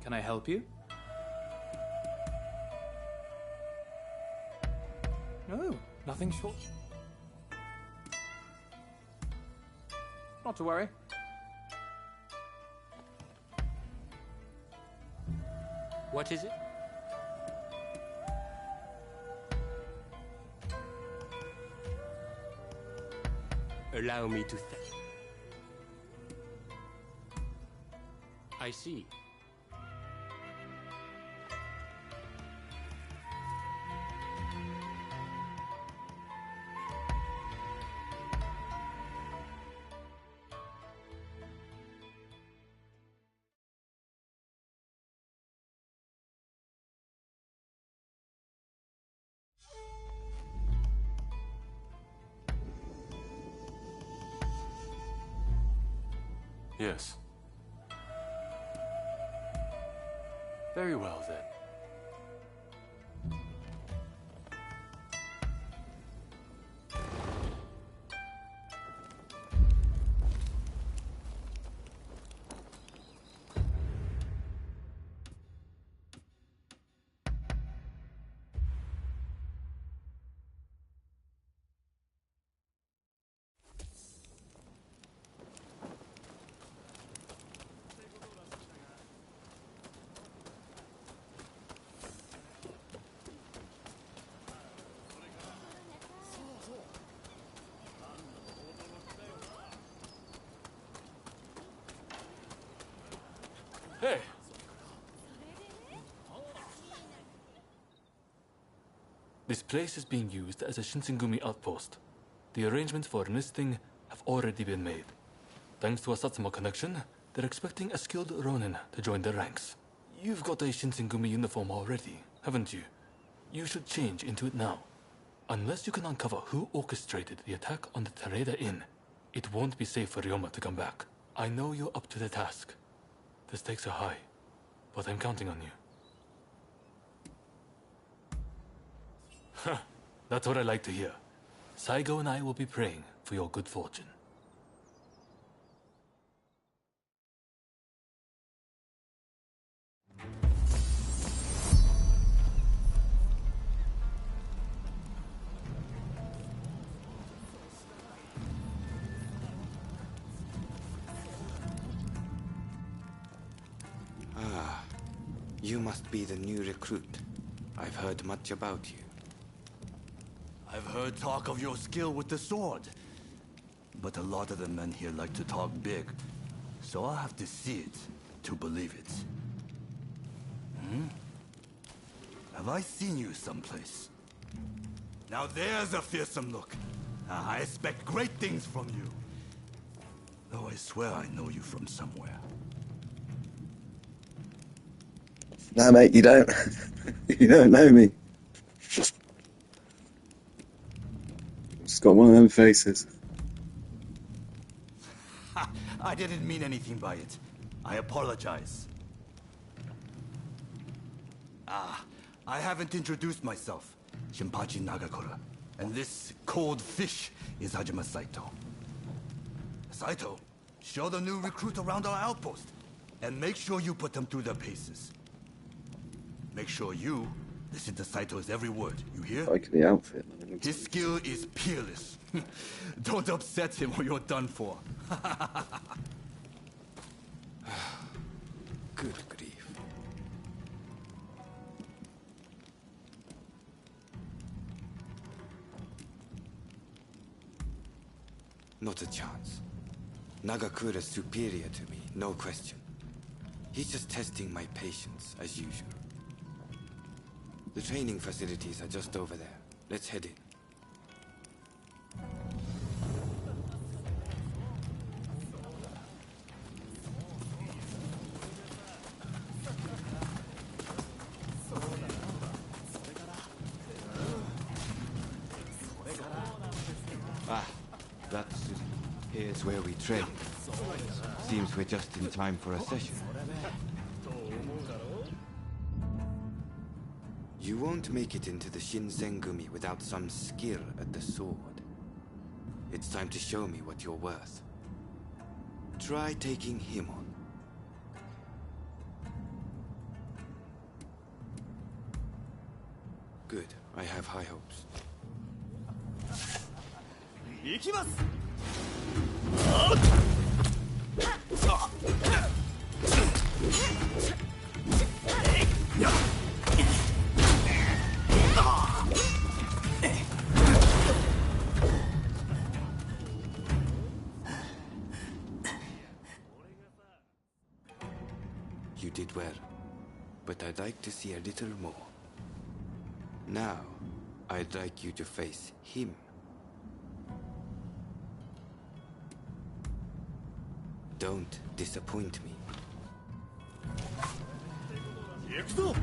Can I help you? No, nothing short. Not to worry. What is it? Allow me to think. I see. Yes. Very well, then. Hey! This place is being used as a Shinsengumi outpost. The arrangements for enlisting have already been made. Thanks to a Satsuma connection, they're expecting a skilled Ronin to join their ranks. You've got a Shinsengumi uniform already, haven't you? You should change into it now. Unless you can uncover who orchestrated the attack on the Tereda Inn, it won't be safe for Ryoma to come back. I know you're up to the task. The stakes are high, but I'm counting on you. Huh, that's what I like to hear. Saigo and I will be praying for your good fortune. Ah, you must be the new recruit. I've heard much about you. I've heard talk of your skill with the sword. But a lot of the men here like to talk big. So I'll have to see it to believe it. Hmm? Have I seen you someplace? Now there's a fearsome look. I expect great things from you. Though I swear I know you from somewhere. No, mate, you don't. You don't know me. Just got one of them faces. I didn't mean anything by it. I apologize. I haven't introduced myself. Shinpachi Nagakura. And this cold fish is Hajime Saito. Saito, show the new recruit around our outpost. And make sure you put them through their paces. Make sure you listen to Saito's every word, you hear? Like the outfit. His skill is peerless. Don't upset him or you're done for. Good grief. Not a chance. Nagakura's superior to me, no question. He's just testing my patience, as usual. The training facilities are just over there. Let's head in. Here's where we train. Seems we're just in time for a session. You won't make it into the Shinsengumi without some skill at the sword. It's time to show me what you're worth. Try taking him on. Good. I have high hopes. 行きます You did well, but I'd like to see a little more. Now, I'd like you to face him. Don't disappoint me. 行くぞ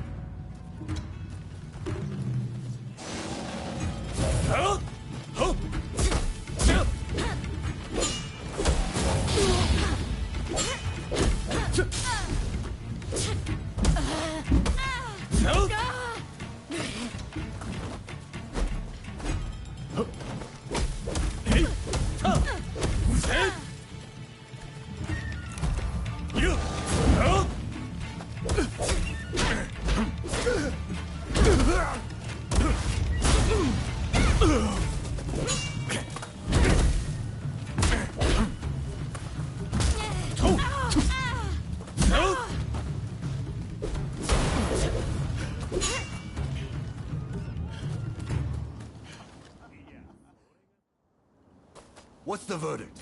What's the verdict?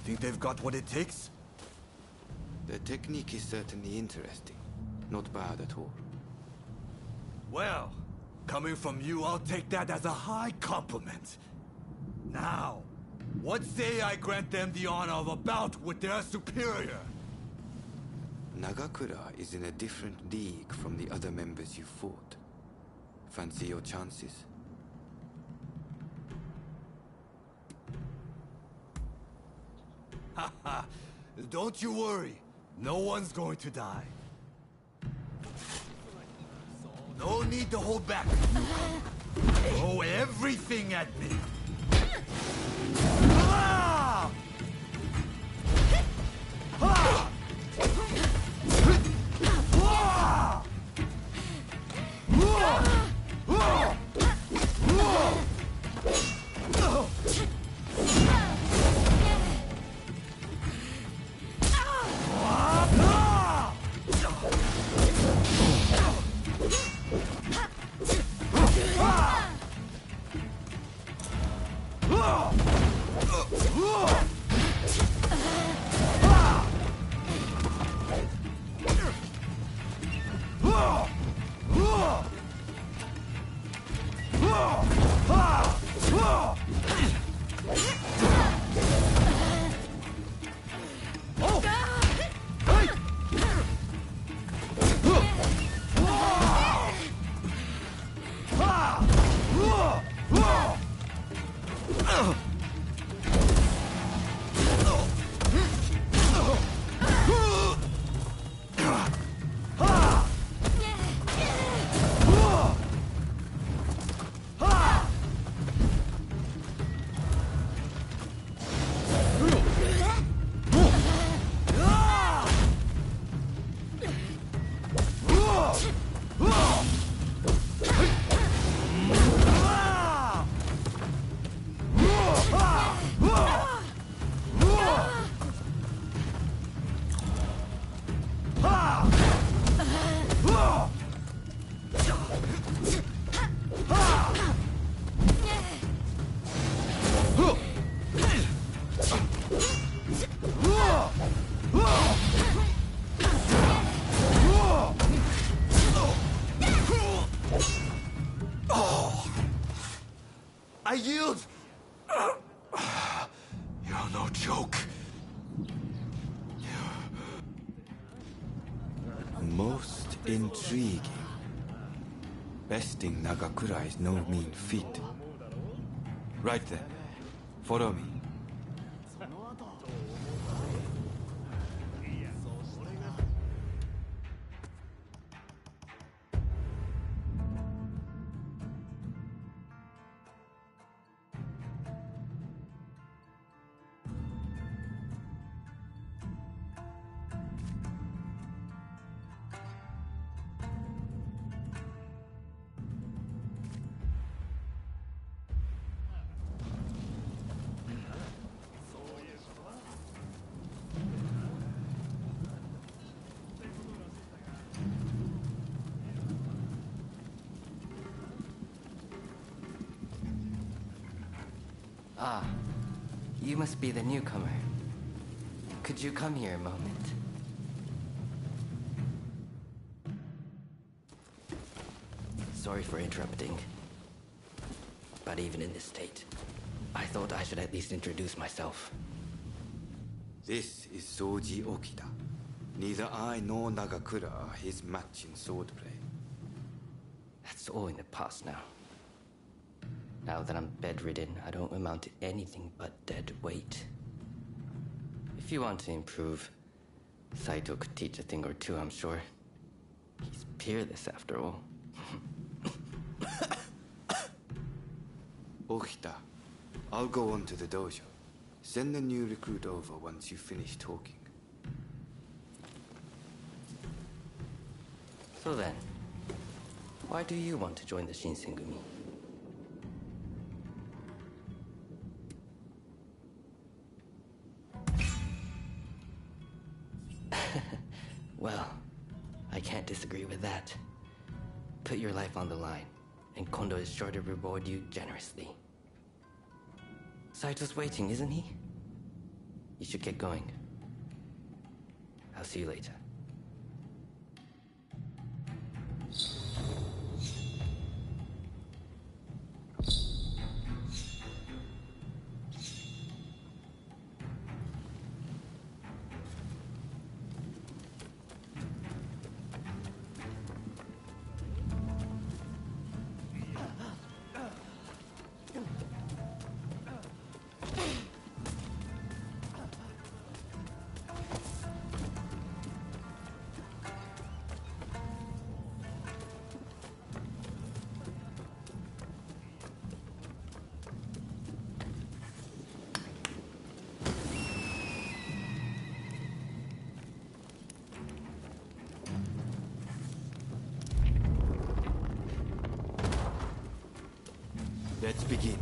Think they've got what it takes? The technique is certainly interesting. Not bad at all. Well, coming from you, I'll take that as a high compliment. Now, what say I grant them the honor of a bout with their superior? Nagakura is in a different league from the other members you fought. Fancy your chances? Haha, don't you worry. No one's going to die. No need to hold back. Throw everything at me. Ah! Ah! Ah! I yield! You're no joke. Most intriguing. Besting Nagakura is no mean feat. Right then. Follow me. Ah, you must be the newcomer. Could you come here a moment? Sorry for interrupting. But even in this state, I thought I should at least introduce myself. This is Soji Okida. Neither I nor Nagakura are his match in swordplay. That's all in the past now. Now that I'm bedridden, I don't amount to anything but dead weight. If you want to improve, Saito could teach a thing or two, I'm sure. He's peerless after all. Okida, I'll go on to the dojo. Send the new recruit over once you finish talking. So then, why do you want to join the Shinsengumi? Well, I can't disagree with that. Put your life on the line, and Kondo is sure to reward you generously. Saito's waiting, isn't he? You should get going. I'll see you later. Let's begin.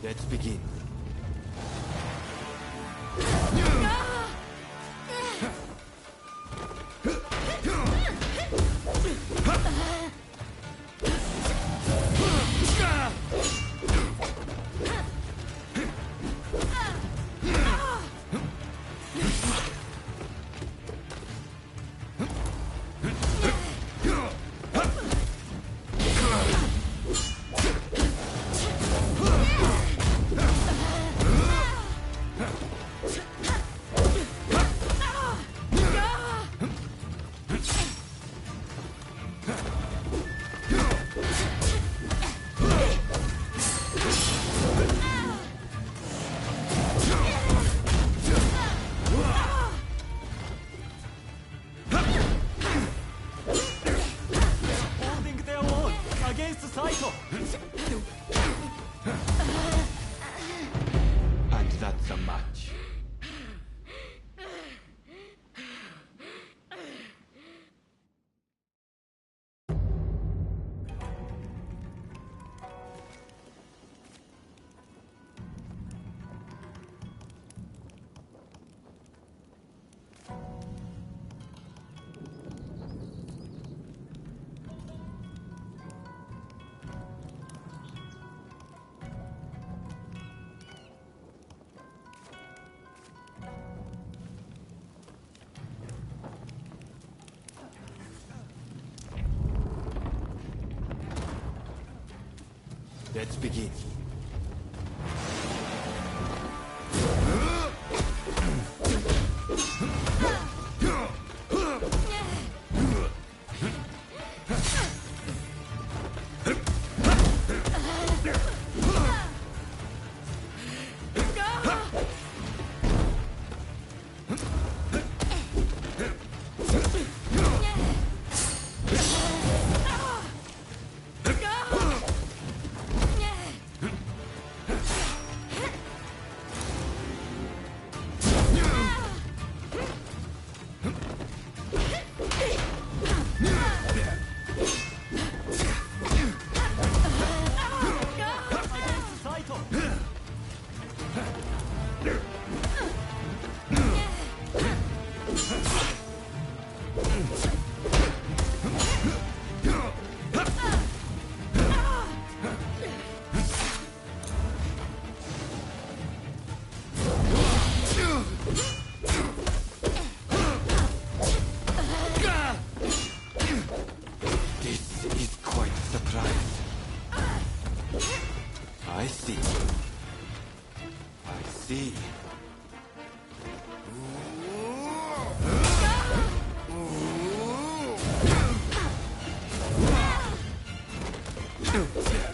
Let's begin. And that's a match. Let's begin.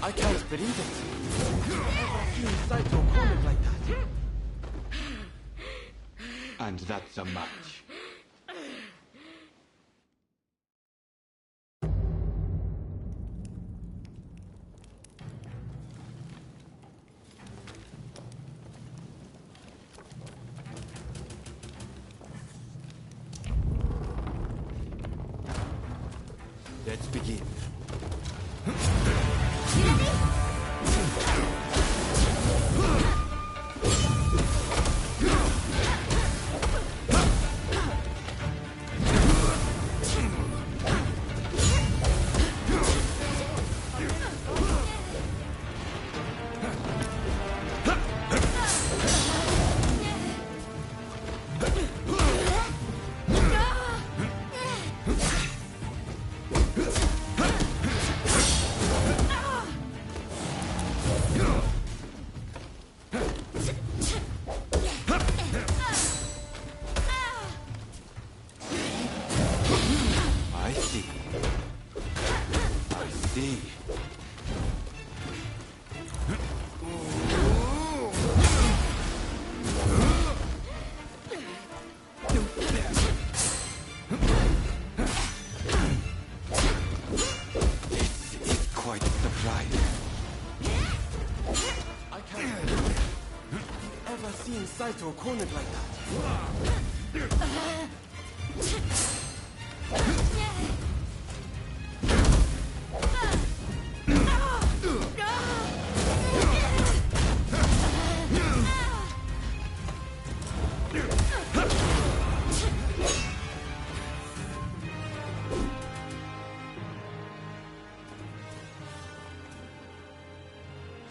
I can't believe it. Never seen Saito cornered like that. And that's a match. Let's begin. Saito cornered like that.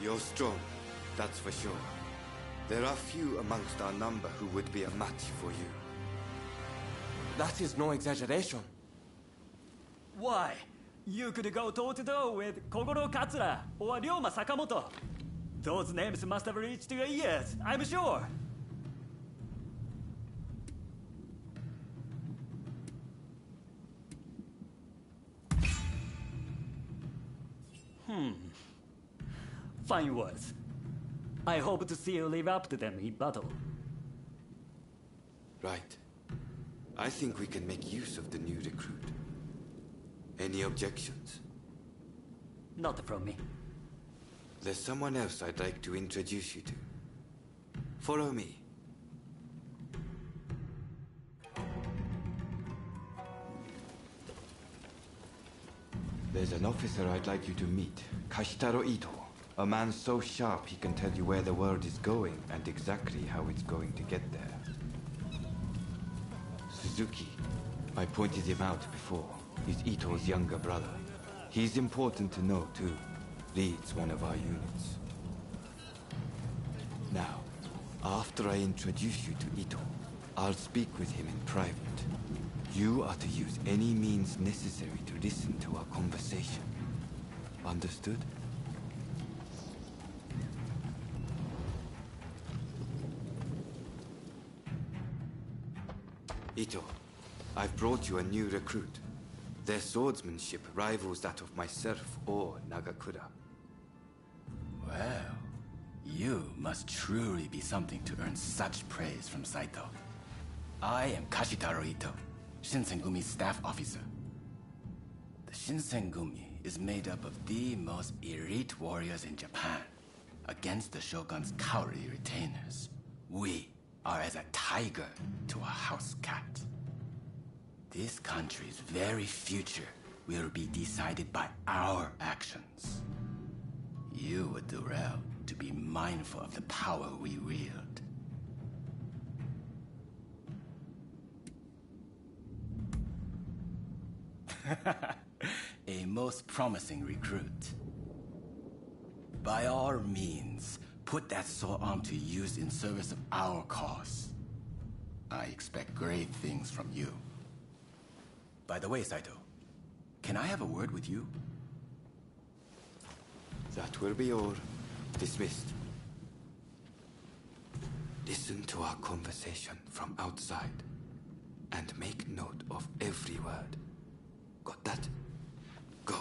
You're strong, that's for sure. There are few amongst our number who would be a match for you. That is no exaggeration. Why? You could go toe-to-toe with Kogoro Katsura or Ryoma Sakamoto. Those names must have reached your ears, I'm sure. Fine words. I hope to see you live up to them in battle. Right. I think we can make use of the new recruit. Any objections? Not from me. There's someone else I'd like to introduce you to. Follow me. There's an officer I'd like you to meet, Kashitaro Ito. A man so sharp he can tell you where the world is going and exactly how it's going to get there. Suzuki. I pointed him out before. He's Ito's younger brother. He's important to know, too. Leads one of our units. Now, after I introduce you to Ito, I'll speak with him in private. You are to use any means necessary to listen to our conversation. Understood? Ito, I've brought you a new recruit. Their swordsmanship rivals that of myself or Nagakura. Well, you must truly be something to earn such praise from Saito. I am Kashitaro Ito, Shinsen-gumi's staff officer. The Shinsen-gumi is made up of the most elite warriors in Japan. Against the Shogun's cowardly retainers, we are as a tiger to a house cat. This country's very future will be decided by our actions. You would do well to be mindful of the power we wield. A most promising recruit. By all means, put that sword arm to use in service of our cause. I expect great things from you. By the way, Saito, can I have a word with you? That will be all. Dismissed. Listen to our conversation from outside, and make note of every word. Got that? Go.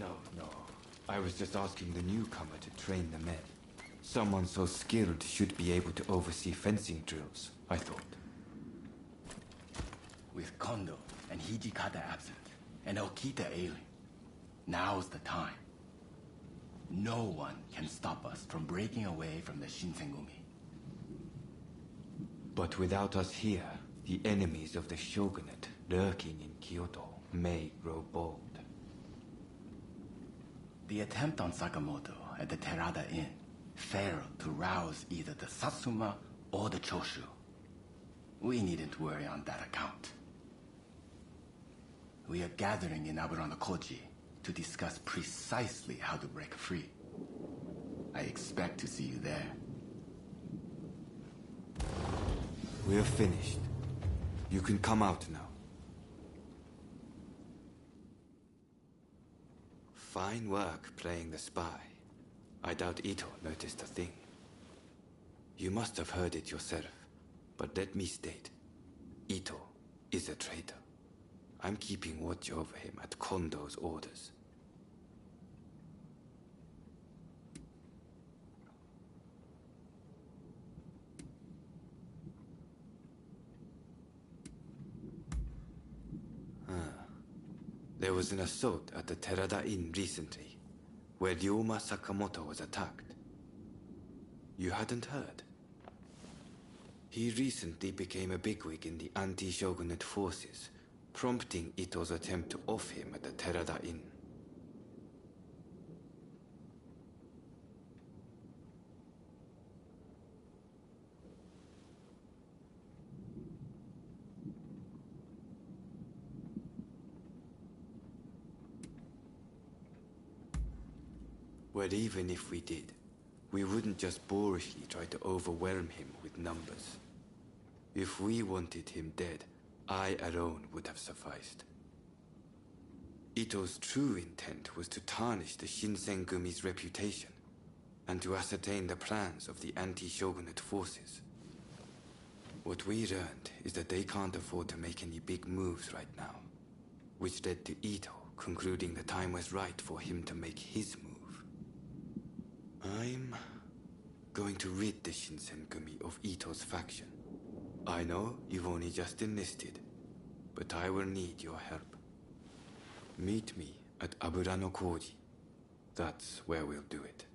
No. I was just asking the newcomer to train the men. Someone so skilled should be able to oversee fencing drills, I thought. With Kondo and Hijikata absent, and Okita ailing, now's the time. No one can stop us from breaking away from the Shinsengumi. But without us here, the enemies of the shogunate lurking in Kyoto may grow bold. The attempt on Sakamoto at the Terada Inn failed to rouse either the Satsuma or the Choshu. We needn't worry on that account. We are gathering in Aburano-Koji to discuss precisely how to break free. I expect to see you there. We're finished. You can come out now. Fine work playing the spy. I doubt Ito noticed a thing. You must have heard it yourself, but let me state, Ito is a traitor. I'm keeping watch over him at Kondo's orders. There was an assault at the Terada Inn recently, where Ryoma Sakamoto was attacked. You hadn't heard? He recently became a bigwig in the anti-shogunate forces, prompting Ito's attempt to off him at the Terada Inn. Well, even if we did, we wouldn't just boorishly try to overwhelm him with numbers. If we wanted him dead, I alone would have sufficed. Ito's true intent was to tarnish the Shinsengumi's reputation, and to ascertain the plans of the anti-shogunate forces. What we learned is that they can't afford to make any big moves right now, which led to Ito concluding the time was right for him to make his move. I'm going to rid the Shinsengumi of Ito's faction. I know you've only just enlisted, but I will need your help. Meet me at Aburano-Koji. That's where we'll do it.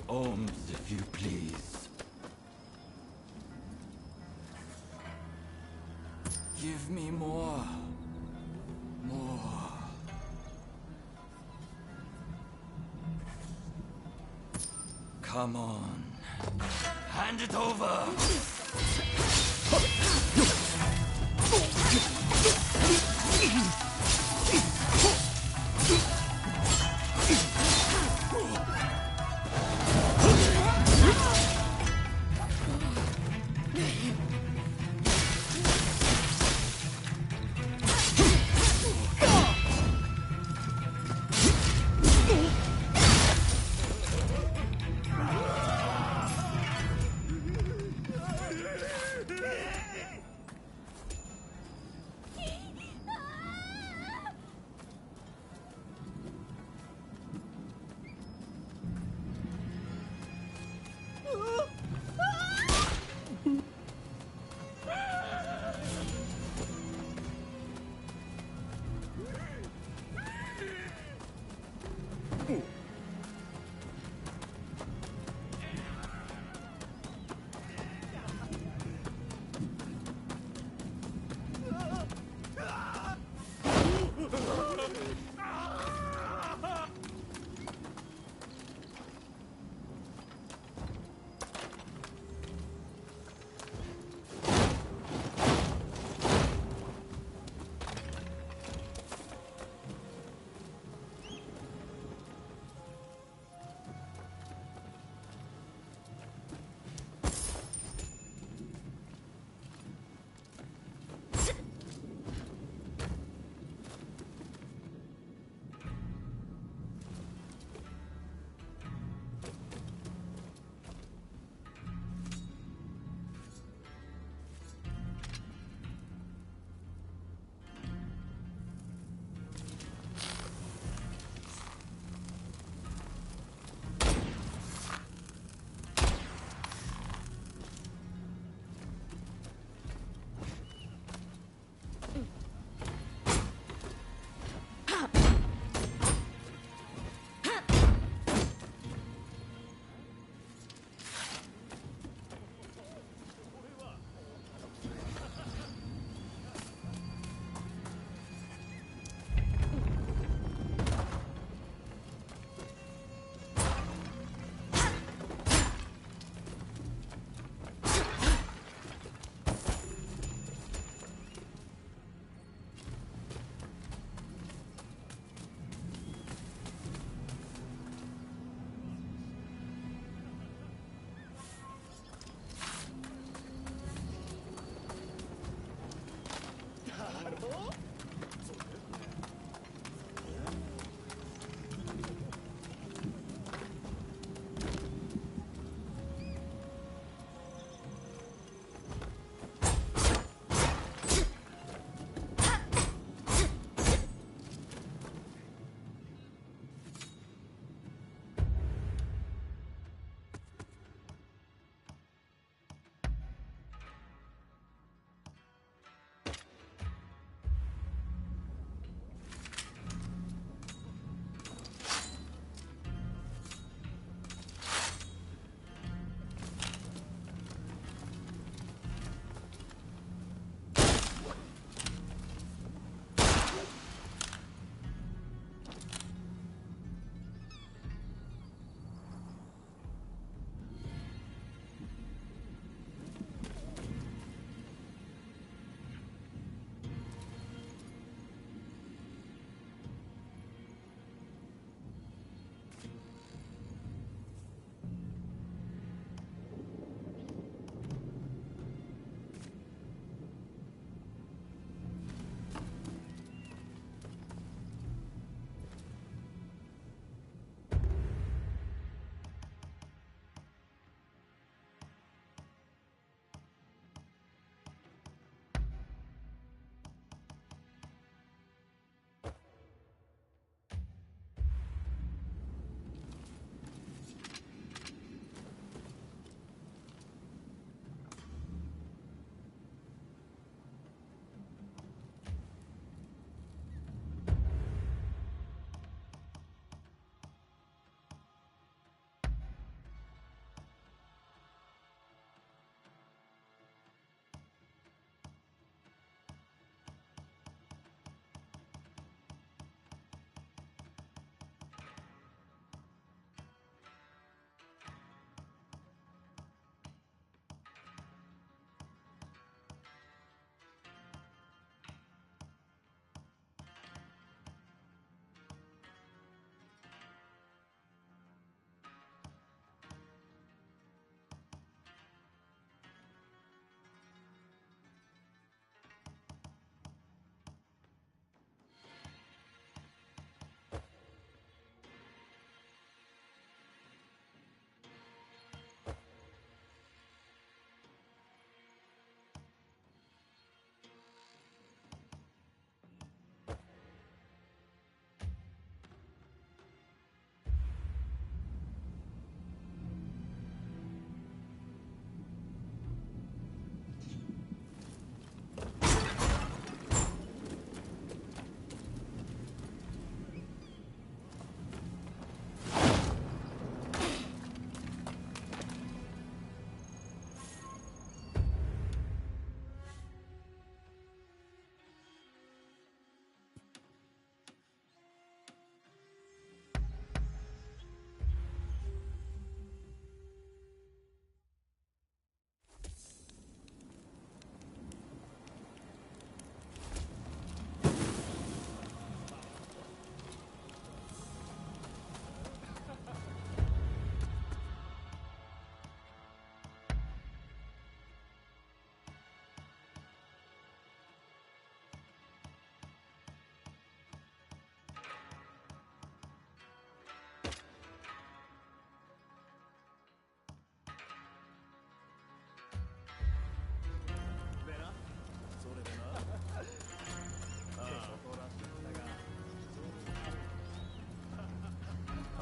Ohms, if you please. Give me more. More. Come on. Hand it over!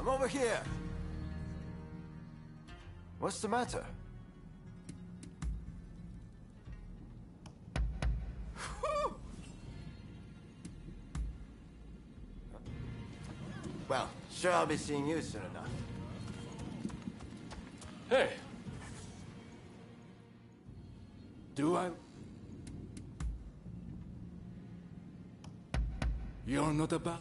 Come over here. What's the matter? Well, sure I'll be seeing you soon enough. Hey! Do I? You're not about?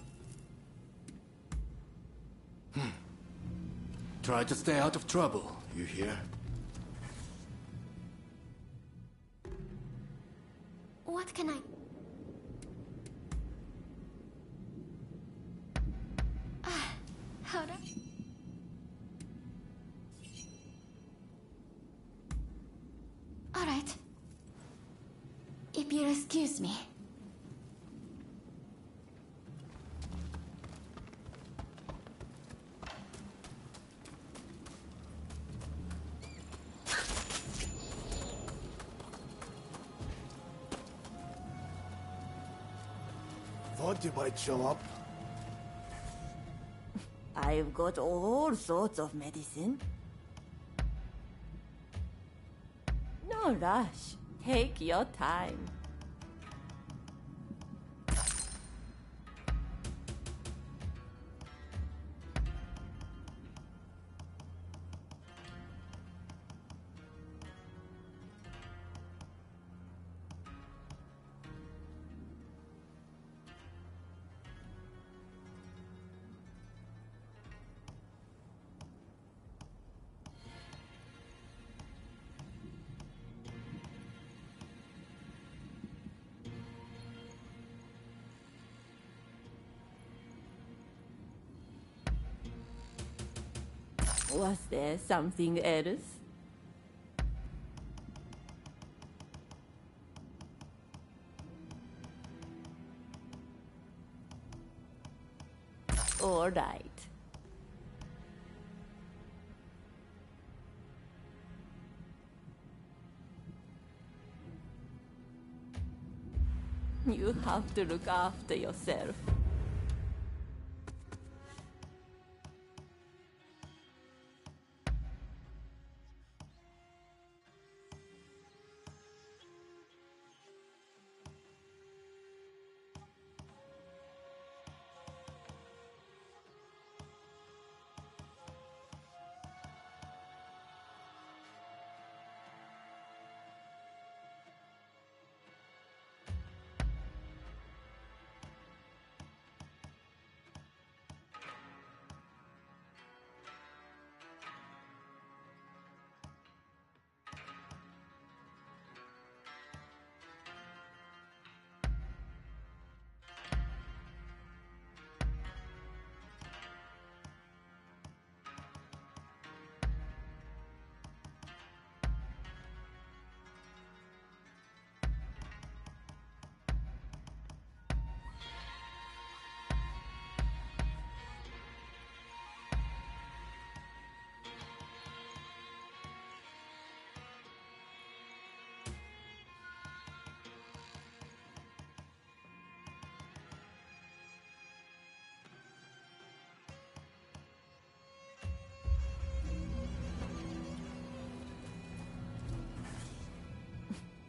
Try to stay out of trouble, you hear? What can I... Hold on. All right. If you'll excuse me. Thought you might show up. I've got all sorts of medicine. No rush. Take your time. Was there something else? All right. You have to look after yourself.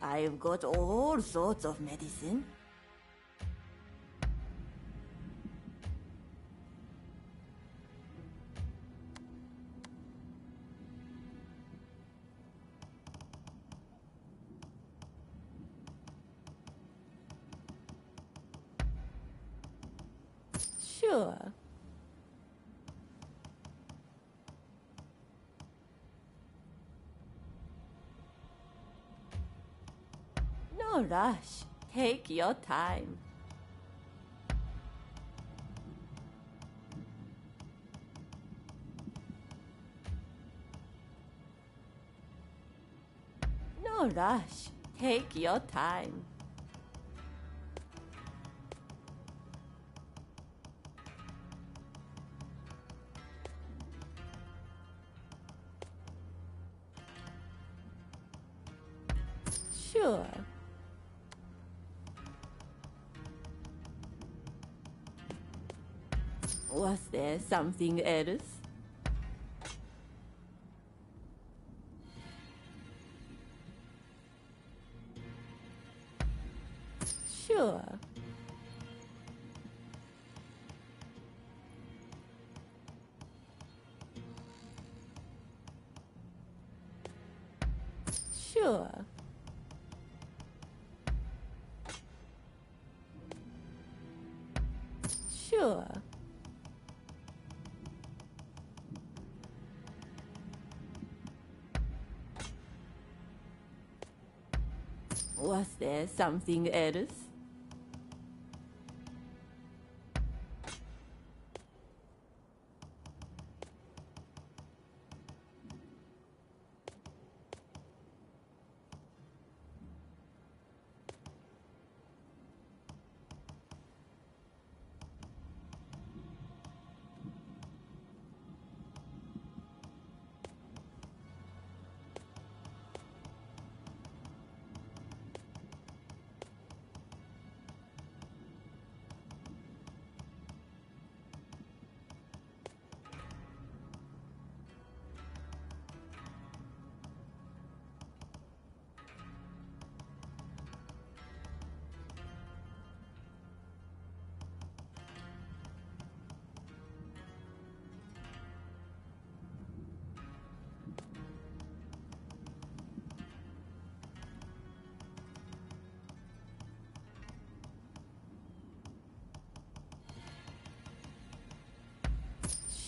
I've got all sorts of medicine. Sure. No rush. Take your time. No rush. Take your time. Sure. Was there something else? Sure. Sure. Sure. Was there something else?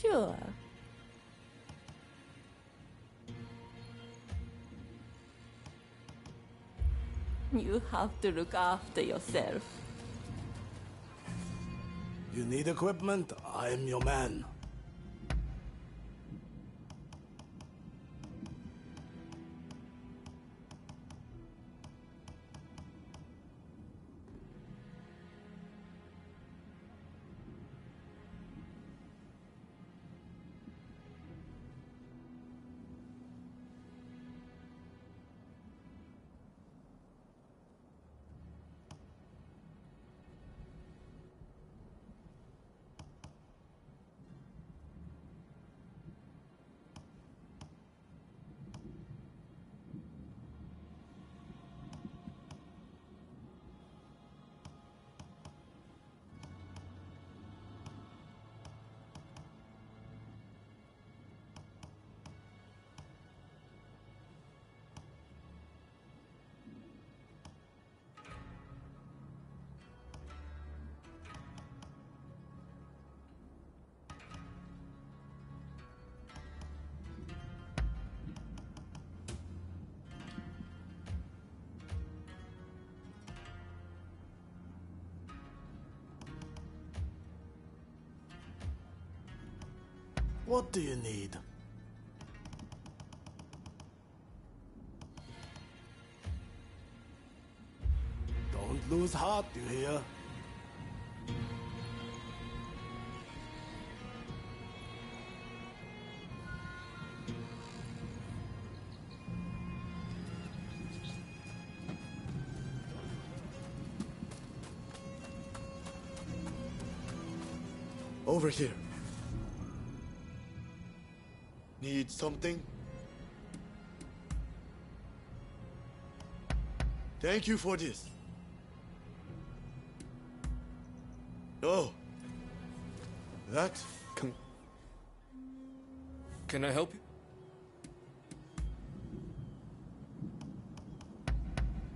Sure. You have to look after yourself. You need equipment? I'm your man. What do you need? Don't lose heart, you hear? Over here. Need something? Thank you for this. Oh. That... Can I help you?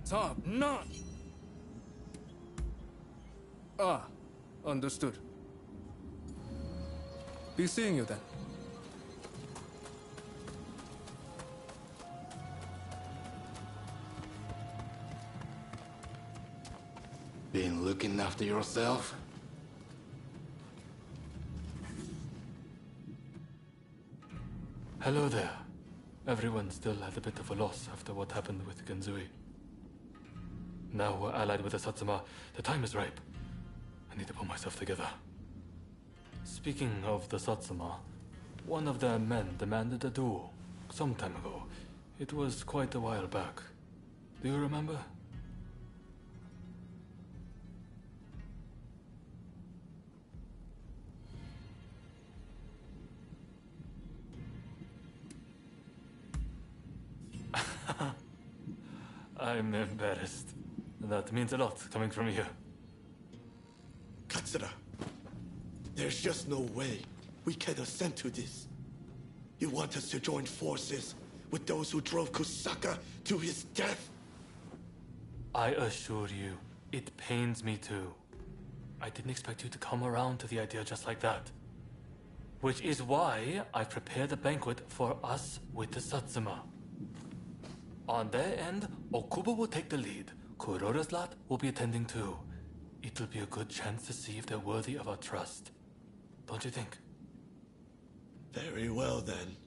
Top notch! Ah, understood. Be seeing you then. Been looking after yourself? Hello there. Everyone still had a bit of a loss after what happened with Genzui. Now we're allied with the Satsuma. The time is ripe. I need to pull myself together. Speaking of the Satsuma, one of their men demanded a duel some time ago. It was quite a while back. Do you remember? I'm embarrassed. That means a lot coming from you. Katsura, there's just no way we can assent to this. You want us to join forces with those who drove Kusaka to his death? I assure you, it pains me too. I didn't expect you to come around to the idea just like that. Which is why I prepared a banquet for us with the Satsuma. On their end, Okubo will take the lead. Kuroda's lot will be attending too. It'll be a good chance to see if they're worthy of our trust. Don't you think? Very well then.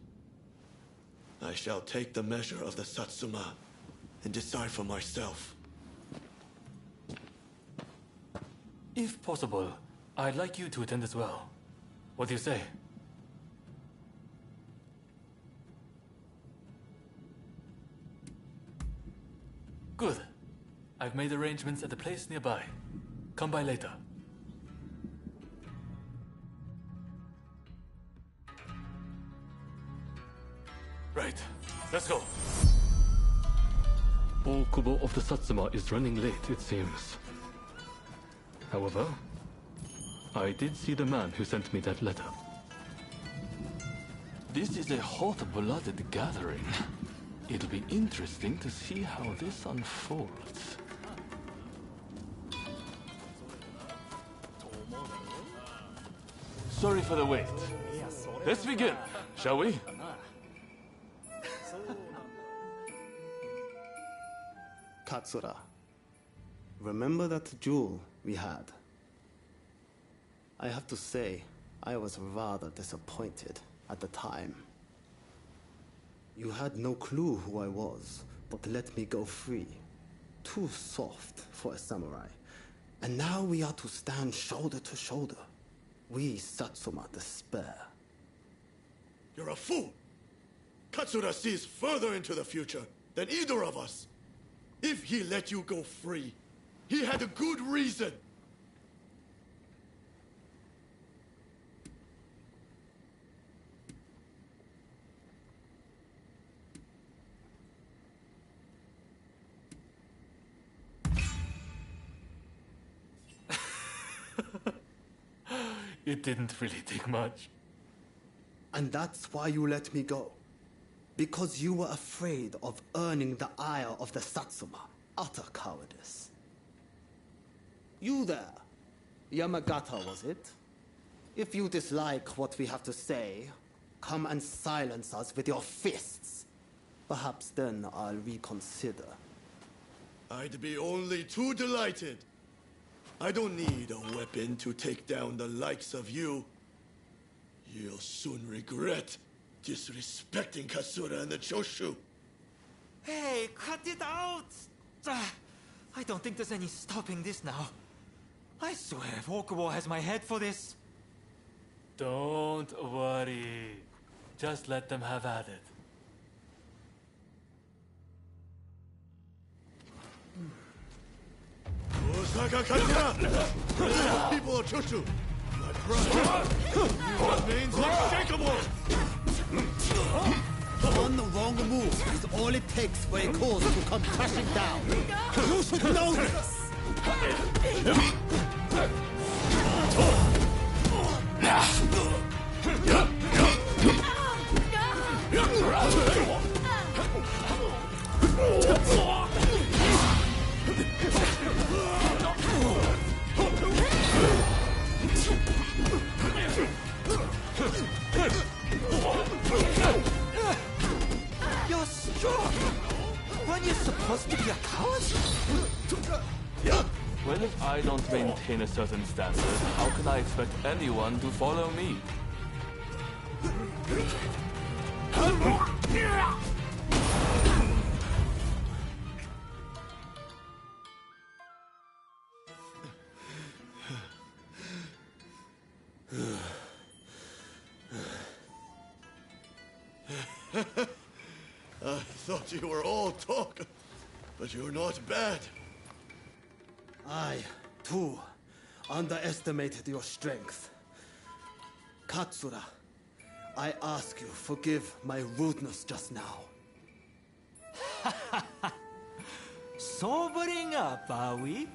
I shall take the measure of the Satsuma and decide for myself. If possible, I'd like you to attend as well. What do you say? Good. I've made arrangements at the place nearby. Come by later. Right. Let's go. Okubo of the Satsuma is running late, it seems. However, I did see the man who sent me that letter. This is a hot-blooded gathering. It'll be interesting to see how this unfolds. Sorry for the wait. Let's begin, shall we? Katsura, remember that duel we had? I have to say, I was rather disappointed at the time. You had no clue who I was, but let me go free. Too soft for a samurai. And now we are to stand shoulder to shoulder. We Satsuma despair. You're a fool! Katsura sees further into the future than either of us. If he let you go free, he had a good reason. It didn't really take much. And that's why you let me go. Because you were afraid of earning the ire of the Satsuma. Utter cowardice. You there, Yamagata, was it? If you dislike what we have to say, come and silence us with your fists. Perhaps then I'll reconsider. I'd be only too delighted. I don't need a weapon to take down the likes of you. You'll soon regret disrespecting Katsura and the Choshu. Hey, cut it out! I don't think there's any stopping this now. I swear, if Okubo has my head for this. Don't worry. Just let them have at it. Osaka Katsura! People of Choshu! My pride remains unshakable! One wrong move is all it takes for a cause to come crashing down. You should know this! You're strong! Weren't you supposed to be a coward? Well, if I don't maintain a certain standard, how can I expect anyone to follow me? I thought you were all talk, but you're not bad. I, too, underestimated your strength. Katsura, I ask you, forgive my rudeness just now. sobering up, are we?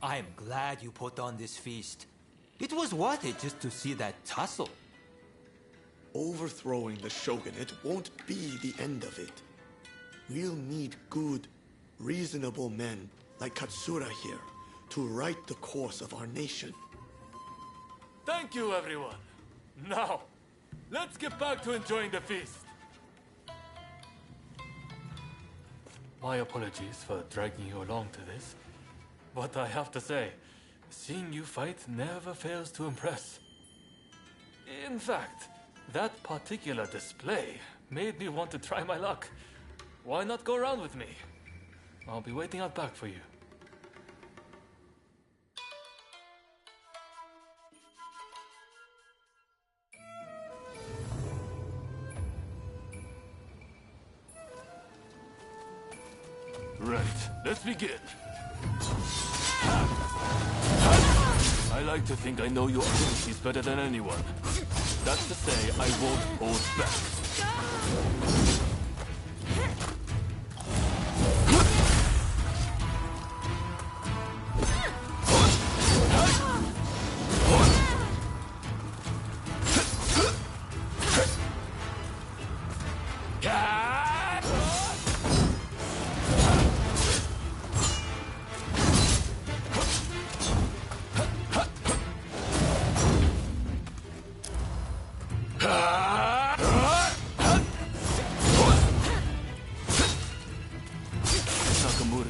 I'm glad you put on this feast. It was worth it just to see that tussle. Overthrowing the shogunate won't be the end of it. We'll need good, reasonable men like Katsura here to right the course of our nation. Thank you, everyone. Now, let's get back to enjoying the feast. My apologies for dragging you along to this, but I have to say, seeing you fight never fails to impress. In fact, that particular display made me want to try my luck. Why not go around with me? I'll be waiting out back for you. Right, let's begin. I like to think I know your abilities better than anyone. That's to say, I won't hold back.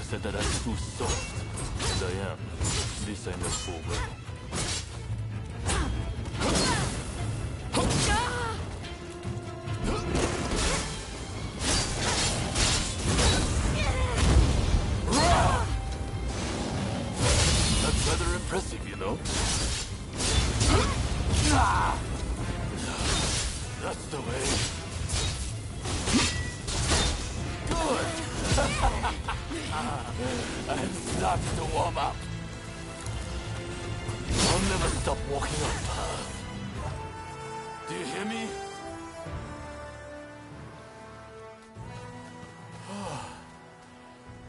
Said that I'm too soft, and I am. This I know full well. That's rather impressive, you know? That's the way. Good! I'm starting to warm up. I'll never stop walking on path. Do you hear me?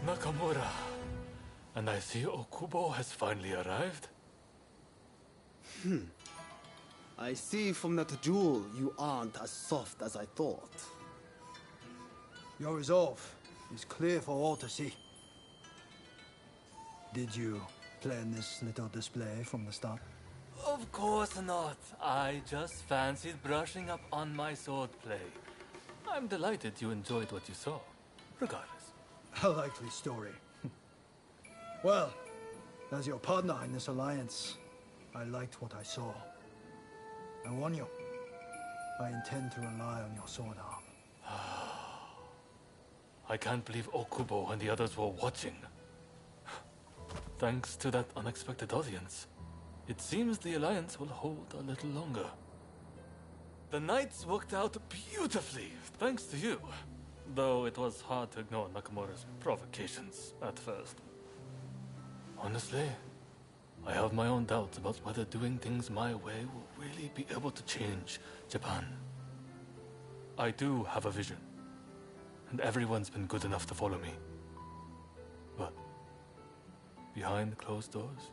Nakamura. And I see Okubo has finally arrived. I see from that jewel you aren't as soft as I thought. Your resolve is clear for all to see. Did you plan this little display from the start? Of course not. I just fancied brushing up on my swordplay. I'm delighted you enjoyed what you saw, regardless. A likely story. Well, as your partner in this alliance, I liked what I saw. I warn you, I intend to rely on your sword arm. I can't believe Okubo and the others were watching. Thanks to that unexpected audience, it seems the Alliance will hold a little longer. The nights worked out beautifully, thanks to you. Though it was hard to ignore Nakamura's provocations at first. Honestly, I have my own doubts about whether doing things my way will really be able to change Japan. I do have a vision, and everyone's been good enough to follow me. But behind closed doors,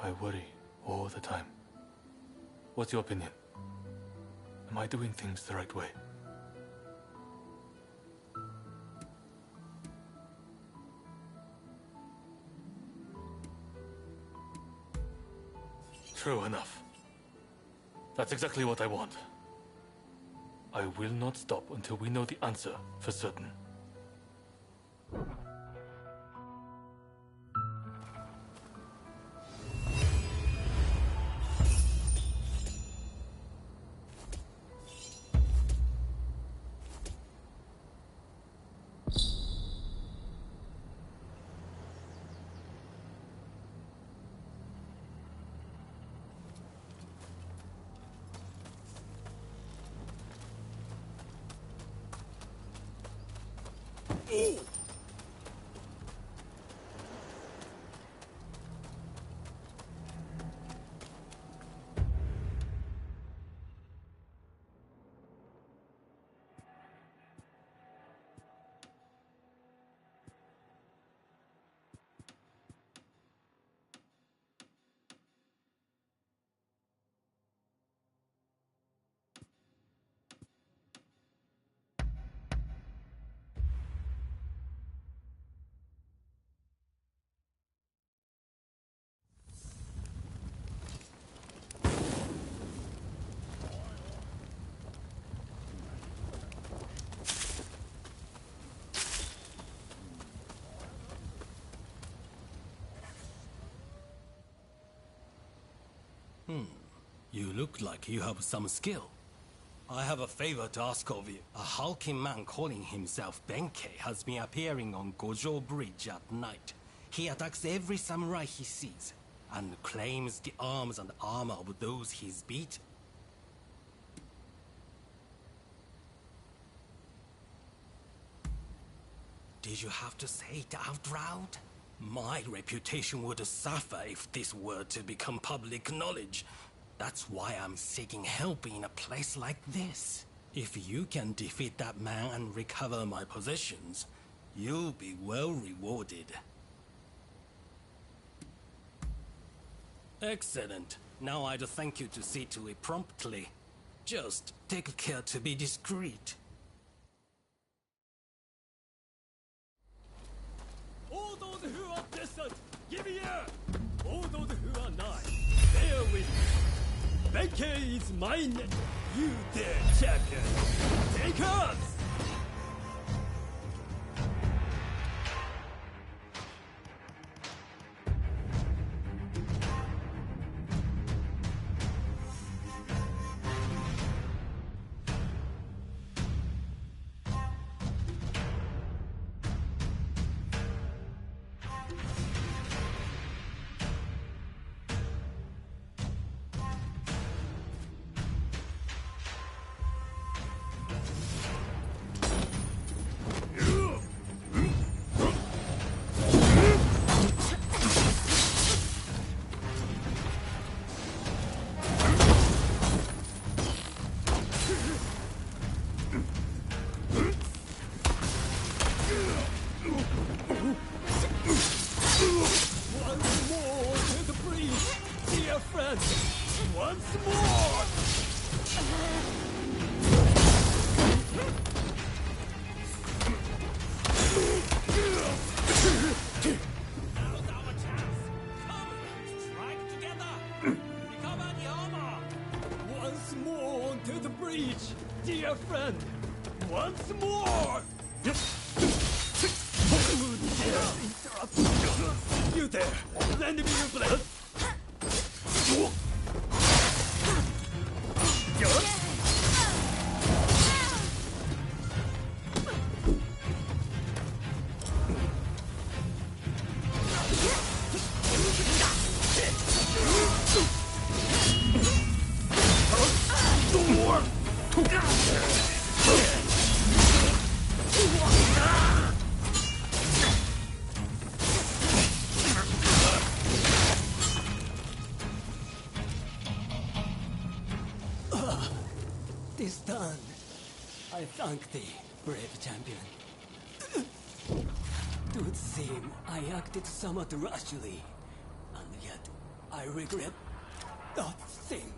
I worry all the time. What's your opinion? Am I doing things the right way? True enough. That's exactly what I want. I will not stop until we know the answer for certain. You look like you have some skill. I have a favor to ask of you. A hulking man calling himself Benkei has been appearing on Gojo Bridge at night. He attacks every samurai he sees, and claims the arms and armor of those he's beat. Did you have to say it out loud? My reputation would suffer if this were to become public knowledge. That's why I'm seeking help in a place like this. If you can defeat that man and recover my possessions, you'll be well rewarded. Excellent. Now I'd thank you to see to it promptly. Just take care to be discreet. All those who are distant, give ear! All those who are nigh, bear with me. Benkei is my name. You their champion. Take us! Dear friend, once more! Who dares interrupt? You there, lend me your blade. This done, I thank thee, brave champion. Doth seem I acted somewhat rashly, and yet I regret nothing.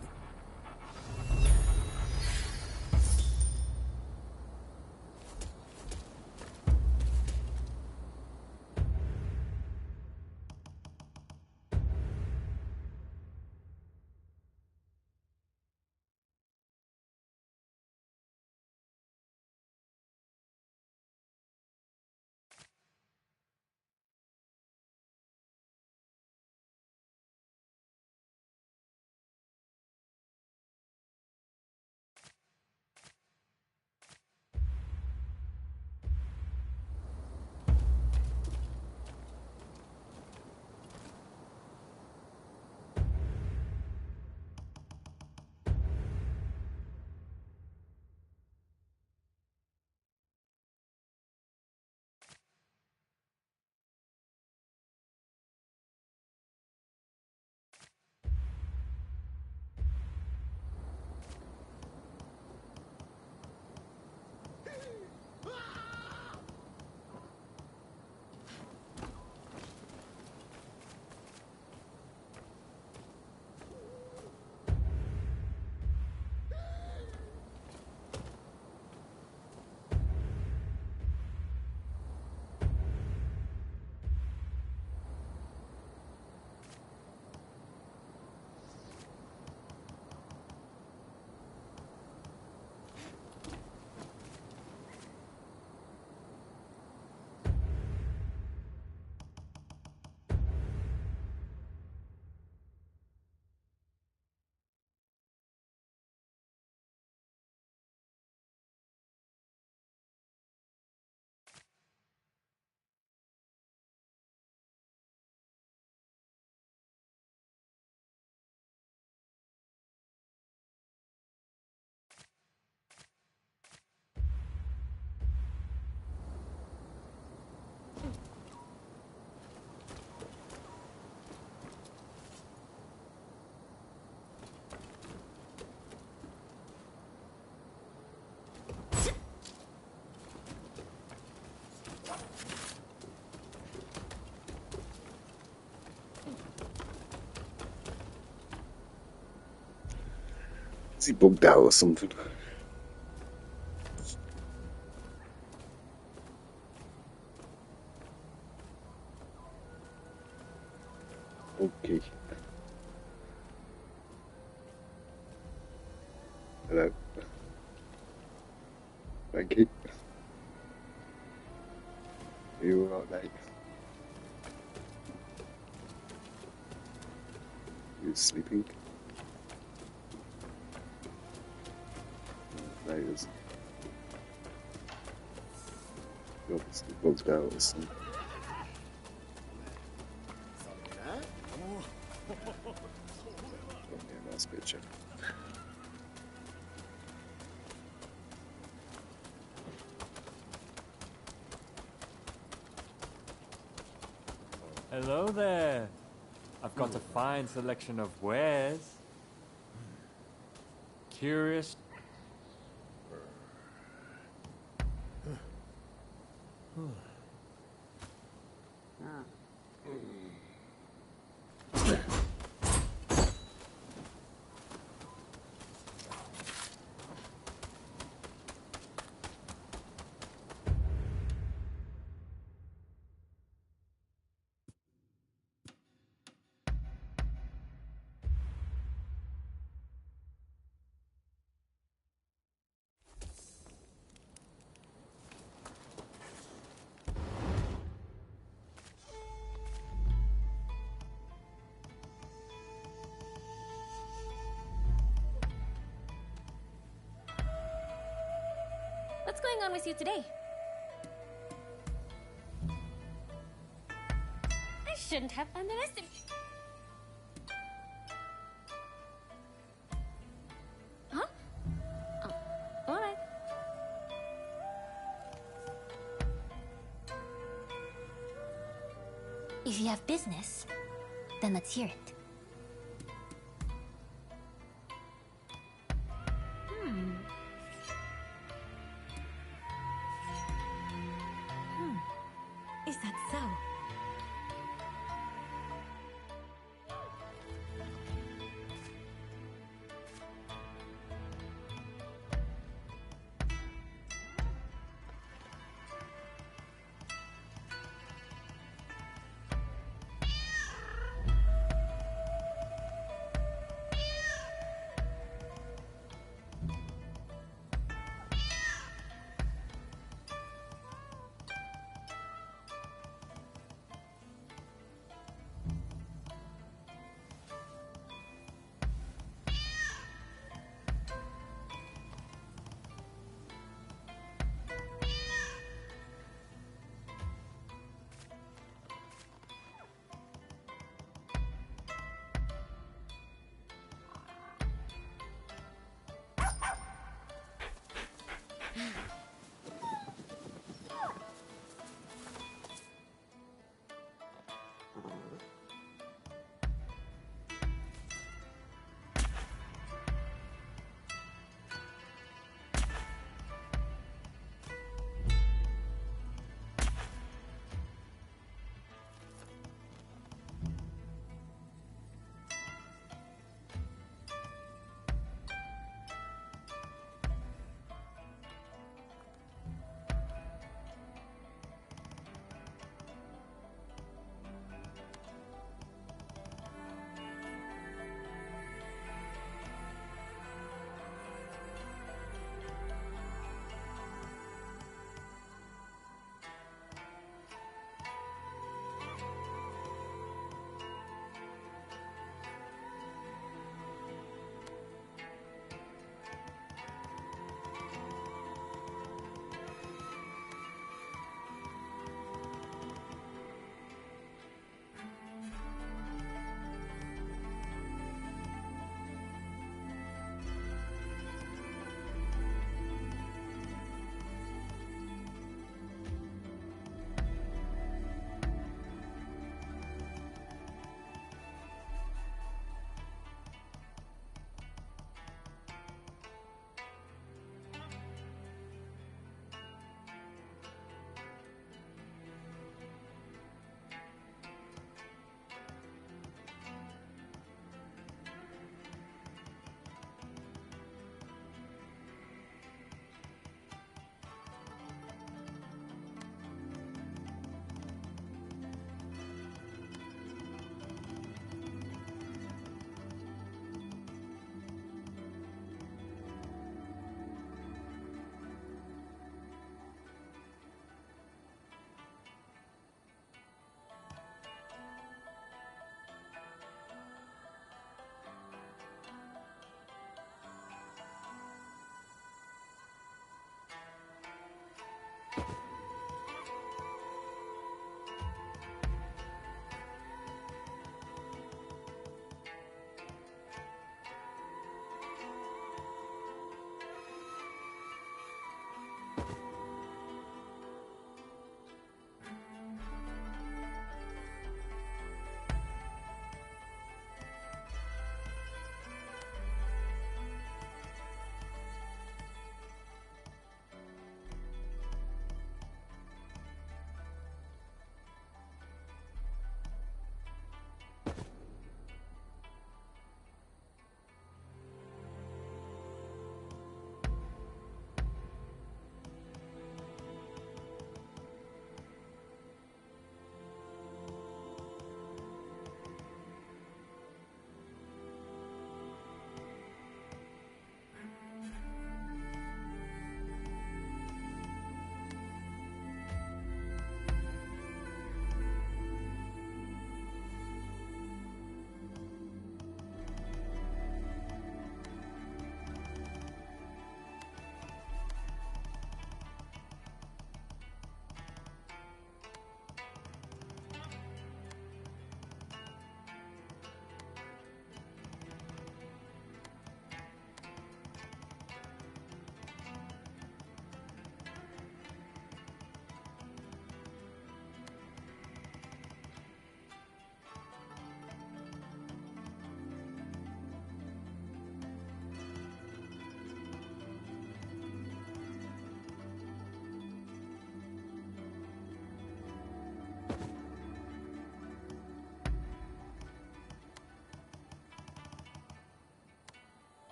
Is he bugged out or something? Okay. Hello. Thank you. Are you alright, mate? You sleeping? No, he isn't. You're obviously bugged out or something. Yeah, nice picture. Hello there. I've got a fine selection of wares. Curious? What's going on with you today? I shouldn't have underestimated. Huh? Oh, all right. If you have business, then let's hear it.